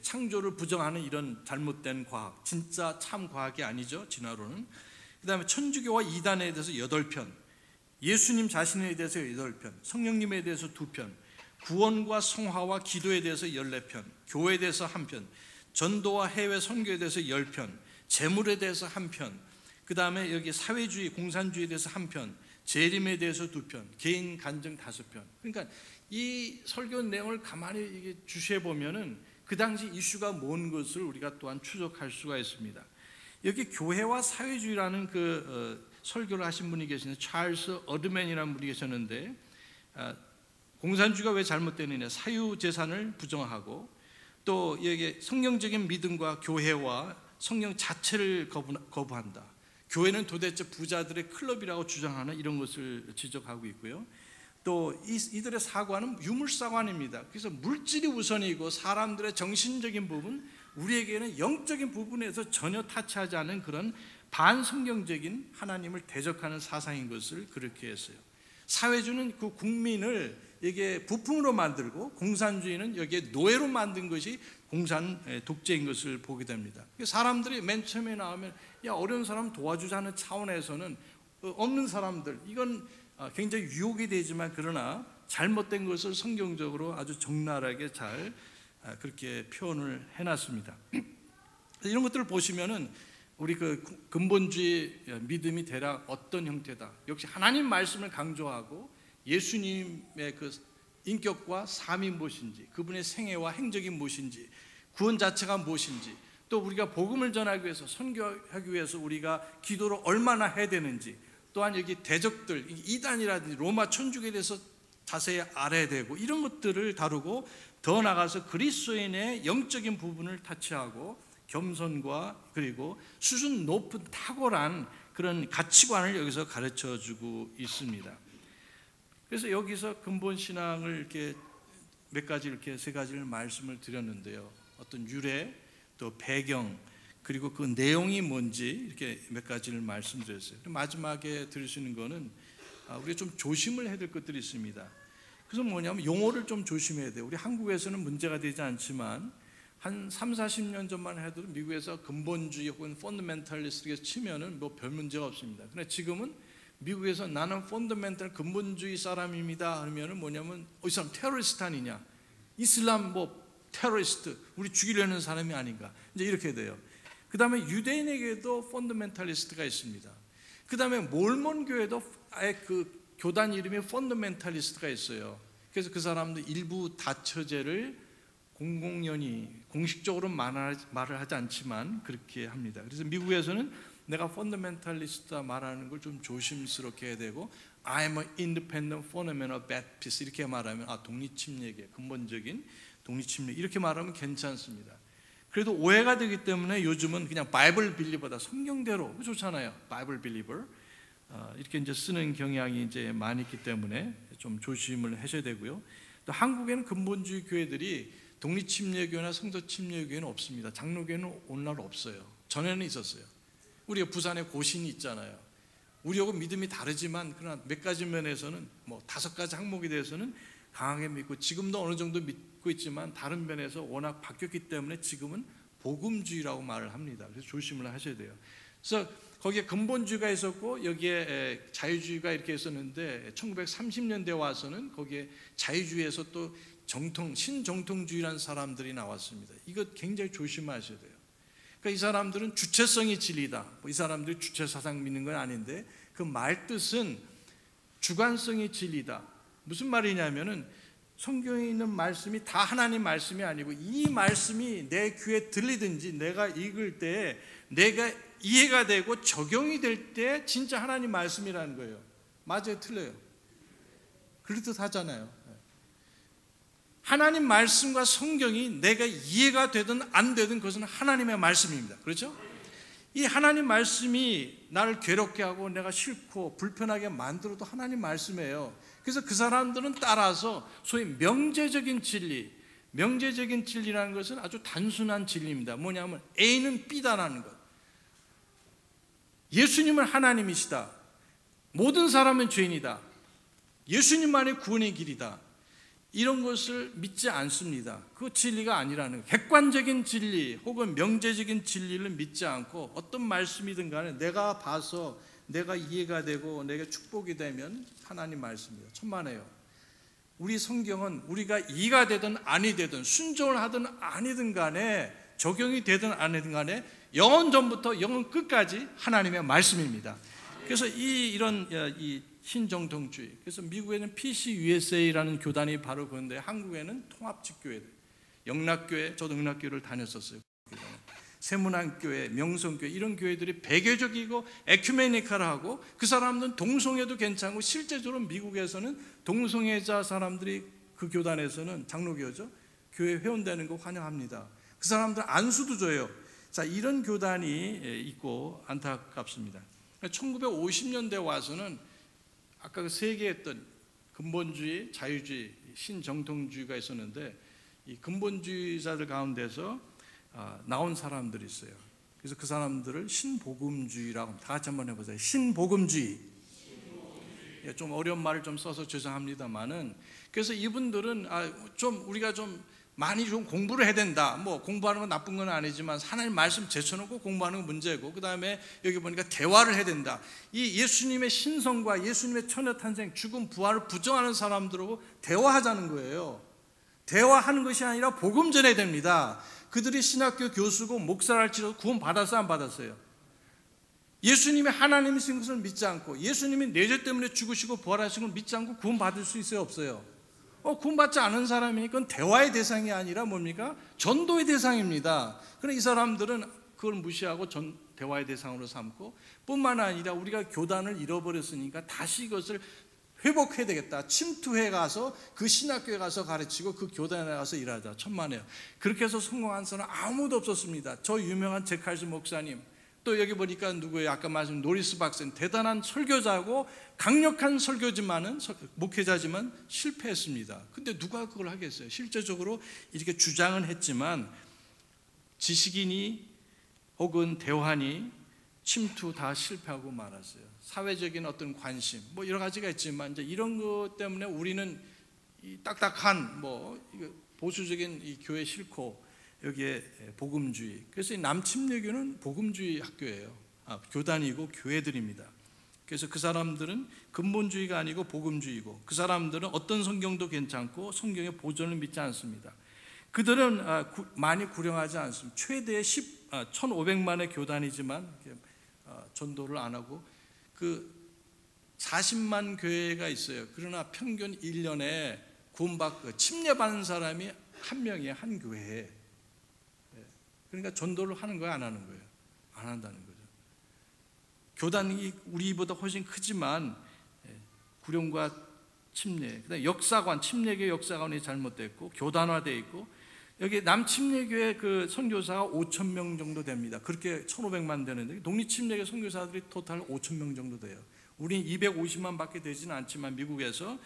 창조를 부정하는 이런 잘못된 과학, 진짜 참 과학이 아니죠, 진화론은. 그 다음에 천주교와 이단에 대해서 8편, 예수님 자신에 대해서 8편, 성령님에 대해서 2편, 구원과 성화와 기도에 대해서 14편, 교회에 대해서 1편, 전도와 해외 선교에 대해서 10편, 재물에 대해서 1편, 그 다음에 여기 사회주의, 공산주의에 대해서 1편, 재림에 대해서 2편, 개인 간증 5편. 그러니까 이 설교 내용을 가만히 이게 주시해 보면은 그 당시 이슈가 뭔 것을 우리가 또한 추적할 수가 있습니다. 여기 교회와 사회주의라는 설교를 하신 분이 계시는데 찰스 어드맨이라는 분이 계셨는데 공산주의가 왜 잘못되느냐, 사유재산을 부정하고 또 여기 성경적인 믿음과 교회와 성경 자체를 거부한다. 교회는 도대체 부자들의 클럽이라고 주장하는 이런 것을 지적하고 있고요. 또 이들의 사관은 유물사관입니다. 그래서 물질이 우선이고 사람들의 정신적인 부분, 우리에게는 영적인 부분에서 전혀 타치하지 않은 그런 반성경적인 하나님을 대적하는 사상인 것을 그렇게 했어요. 사회주의는 그 국민을 이게 부품으로 만들고 공산주의는 여기에 노예로 만든 것이 공산 독재인 것을 보게 됩니다. 사람들이 맨 처음에 나오면 야 어려운 사람 도와주자는 차원에서는 없는 사람들 이건 굉장히 유혹이 되지만 그러나 잘못된 것을 성경적으로 아주 적나라하게 잘 그렇게 표현을 해놨습니다. 이런 것들을 보시면은 우리 그 근본주의 믿음이 대략 어떤 형태다. 역시 하나님 말씀을 강조하고 예수님의 그 인격과 삶이 무엇인지, 그분의 생애와 행적이 무엇인지, 구원 자체가 무엇인지, 또 우리가 복음을 전하기 위해서, 선교하기 위해서 우리가 기도를 얼마나 해야 되는지, 또한 여기 대적들, 이단이라든지 로마 천주교에 대해서 자세히 알아야 되고, 이런 것들을 다루고, 더 나아가서 그리스도인의 영적인 부분을 타치하고 겸손과 그리고 수준 높은 탁월한 그런 가치관을 여기서 가르쳐 주고 있습니다. 그래서 여기서 근본 신앙을 이렇게 몇 가지, 이렇게 세 가지를 말씀을 드렸는데요. 어떤 유래, 또 배경, 그리고 그 내용이 뭔지 이렇게 몇 가지를 말씀드렸어요. 마지막에 들을 수 있는 거는 우리가 좀 조심을 해야 될 것들이 있습니다. 그래서 뭐냐면 용어를 좀 조심해야 돼요. 우리 한국에서는 문제가 되지 않지만 한 3, 40년 전만 해도 미국에서 근본주의 혹은 펀더멘탈리스트에서 치면은 뭐 별 문제가 없습니다. 그런데 지금은 미국에서 나는 펀더멘탈 근본주의 사람입니다 하면은 뭐냐면 이 사람 테러리스트 아니냐, 이슬람 뭐 테러리스트, 우리 죽이려는 사람이 아닌가, 이제 이렇게 돼요. 그 다음에 유대인에게도 펀더멘탈리스트가 있습니다. 그 다음에 몰몬 교회도 아예 그 교단 이름이 펀더멘탈리스트가 있어요. 그래서 그 사람들 일부 다처제를 공식적으로 말을 하지 않지만 그렇게 합니다. 그래서 미국에서는 내가 펀더멘탈리스트다 말하는 걸 좀 조심스럽게 해야 되고, I'm an independent fundamental Baptist 이렇게 말하면 독립침례계, 근본적인 독립침례 이렇게 말하면 괜찮습니다. 그래도 오해가 되기 때문에 요즘은 그냥 바이블 빌리버다, 성경대로 좋잖아요. 바이블 빌리버 이렇게 이제 쓰는 경향이 이제 많이 있기 때문에 좀 조심을 하셔야 되고요. 또 한국에는 근본주의 교회들이 독립침례교회나 성도침례교회는 없습니다. 장로교회는 오늘날 없어요. 전에는 있었어요. 우리가 부산에 고신이 있잖아요. 우리하고 믿음이 다르지만 그러나 몇 가지 면에서는 뭐 5가지 항목에 대해서는 강하게 믿고, 지금도 어느 정도 믿고 있지만 다른 면에서 워낙 바뀌었기 때문에 지금은 복음주의라고 말을 합니다. 그래서 조심을 하셔야 돼요. 그래서 거기에 근본주의가 있었고 여기에 자유주의가 이렇게 있었는데 1930년대 와서는 거기에 자유주의에서 또 신정통주의라는 사람들이 나왔습니다. 이거 굉장히 조심하셔야 돼요. 그러니까 이 사람들은 주체성이 진리다, 이 사람들이 주체사상 믿는 건 아닌데 그 말뜻은 주관성이 진리다. 무슨 말이냐면은 성경에 있는 말씀이 다 하나님 말씀이 아니고 이 말씀이 내 귀에 들리든지 내가 읽을 때 내가 이해가 되고 적용이 될 때 진짜 하나님 말씀이라는 거예요. 맞아요, 틀려요? 그렇듯 하잖아요. 하나님 말씀과 성경이 내가 이해가 되든 안 되든 그것은 하나님의 말씀입니다. 그렇죠? 이 하나님 말씀이 나를 괴롭게 하고 내가 싫고 불편하게 만들어도 하나님 말씀이에요. 그래서 그 사람들은 따라서 소위 명제적인 진리, 명제적인 진리라는 것은 아주 단순한 진리입니다. 뭐냐면 A는 B다라는 것, 예수님은 하나님이시다, 모든 사람은 죄인이다, 예수님만의 구원의 길이다, 이런 것을 믿지 않습니다. 그 진리가 아니라는 거예요. 객관적인 진리 혹은 명제적인 진리를 믿지 않고 어떤 말씀이든 간에 내가 봐서 내가 이해가 되고 내게 축복이 되면 하나님 말씀입니다. 천만에요. 우리 성경은 우리가 이해가 되든 아니 되든 순종을 하든 아니든 간에 적용이 되든 아니든 간에 영원 전부터 영원 끝까지 하나님의 말씀입니다. 그래서 이런 신정통주의, 그래서 미국에는 PCUSA라는 교단이 바로 그런데 한국에는 통합직교회들, 영락교회, 저도 영락교회를 다녔었어요. 세문안교회, 명성교회 이런 교회들이 배교적이고 에큐메니컬하고 그 사람들은 동성애도 괜찮고 실제적으로 미국에서는 동성애자 사람들이 그 교단에서는 장로교죠, 교회 회원되는 거 환영합니다. 그 사람들 안수도 줘요. 자, 이런 교단이 있고 안타깝습니다. 1950년대 와서는 아까 그 세 개 했던 근본주의, 자유주의, 신정통주의가 있었는데 이 근본주의자들 가운데서 나온 사람들이 있어요. 그래서 그 사람들을 신복음주의라고, 다 같이 한번 해보세요. 신복음주의. 좀 어려운 말을 좀 써서 죄송합니다만은, 그래서 이분들은 좀 우리가 좀 많이 좀 공부를 해야 된다. 뭐 공부하는 건 나쁜 건 아니지만 하나님 말씀 제쳐놓고 공부하는 건 문제고, 그 다음에 여기 보니까 대화를 해야 된다. 이 예수님의 신성과 예수님의 천하탄생, 죽음, 부활을 부정하는 사람들하고 대화하자는 거예요. 대화하는 것이 아니라 복음 전해야 됩니다. 그들이 신학교 교수고 목사를 할지라도 구원 받았어요, 안 받았어요? 예수님이 하나님이신 것을 믿지 않고 예수님이 내 죄 때문에 죽으시고 부활하신 걸 믿지 않고 구원 받을 수 있어요, 없어요? 구원받지 않은 사람이니까 그건 대화의 대상이 아니라 뭡니까? 전도의 대상입니다. 그런데 이 사람들은 그걸 무시하고 대화의 대상으로 삼고, 뿐만 아니라 우리가 교단을 잃어버렸으니까 다시 이것을 회복해야 되겠다. 침투해 가서 그 신학교에 가서 가르치고 그 교단에 가서 일하자. 천만에요. 그렇게 해서 성공한 사람은 아무도 없었습니다. 저 유명한 제칼스 목사님, 또 여기 보니까 누구예요? 아까 말씀 노리스 박사님, 대단한 설교자고 강력한 설교지만은 목회자지만 실패했습니다. 근데 누가 그걸 하겠어요? 실제적으로 이렇게 주장은 했지만 지식인이 혹은 대환이 침투 다 실패하고 말았어요. 사회적인 어떤 관심, 뭐 여러 가지가 있지만 이제 이런 것 때문에 우리는 이 딱딱한 보수적인 이 교회 싫고 여기에 복음주의. 그래서 이 남침례교는 복음주의 학교예요. 교단이고 교회들입니다. 그래서 그 사람들은 근본주의가 아니고 복음주의고, 그 사람들은 어떤 성경도 괜찮고 성경의 보존을 믿지 않습니다. 그들은 많이 구령하지 않습니다. 최대 1,500만의 교단이지만 전도를 안 하고, 그 40만 교회가 있어요. 그러나 평균 1년에 구원받고 침례받는 사람이 한 명이에요. 한 교회에. 그러니까 전도를 하는 거예요, 안 하는 거예요? 안 한다는 거죠. 교단이 우리보다 훨씬 크지만 구령과 침례, 그다음에 역사관, 침례교 역사관이 잘못됐고 교단화되어 있고, 여기 남침례교회 그 선교사가 5,000명 정도 됩니다. 그렇게 1,500만 되는데 독립침례교 선교사들이 토탈 5,000명 정도 돼요. 우린 250만 밖에 되지는 않지만 미국에서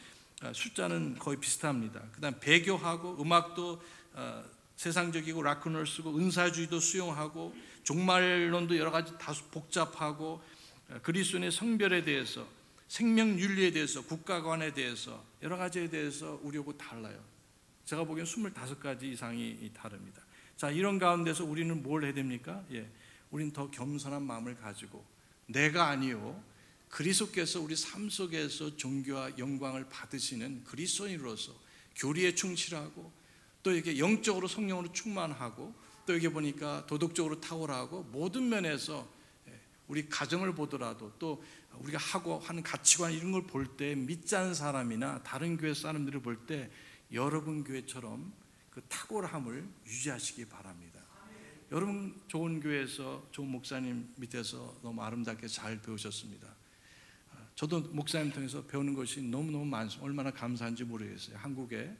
숫자는 거의 비슷합니다. 그다음 배교하고 음악도 세상적이고 락큰롤 쓰고 은사주의도 수용하고 종말론도 여러 가지 다소 복잡하고 그리스도인의 성별에 대해서, 생명윤리에 대해서, 국가관에 대해서 여러 가지에 대해서 우리하고 달라요. 제가 보기엔 25가지 이상이 다릅니다. 자, 이런 가운데서 우리는 뭘 해야 됩니까? 우리는 더 겸손한 마음을 가지고 내가 아니요 그리스도께서 우리 삶 속에서 존귀와 영광을 받으시는 그리스도인으로서 교리에 충실하고, 또 이렇게 영적으로 성령으로 충만하고, 또 여기 보니까 도덕적으로 탁월하고, 모든 면에서 우리 가정을 보더라도 또 우리가 하고 하는 가치관 이런 걸 볼 때 믿지 않은 사람이나 다른 교회 사람들을 볼 때 여러분 교회처럼 그 탁월함을 유지하시기 바랍니다. 여러분 좋은 교회에서 좋은 목사님 밑에서 너무 아름답게 잘 배우셨습니다. 저도 목사님 통해서 배우는 것이 너무너무 많습니다. 얼마나 감사한지 모르겠어요. 한국에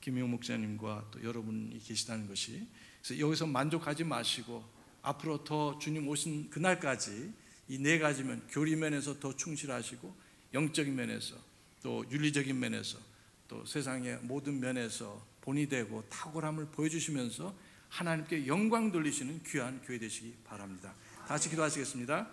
김용 목사님과 또 여러분이 계시다는 것이. 그래서 여기서 만족하지 마시고 앞으로 더 주님 오신 그날까지 이 4가지면 교리 면에서 더 충실하시고, 영적인 면에서, 또 윤리적인 면에서, 또 세상의 모든 면에서 본이 되고 탁월함을 보여주시면서 하나님께 영광 돌리시는 귀한 교회 되시기 바랍니다. 다시 기도하시겠습니다.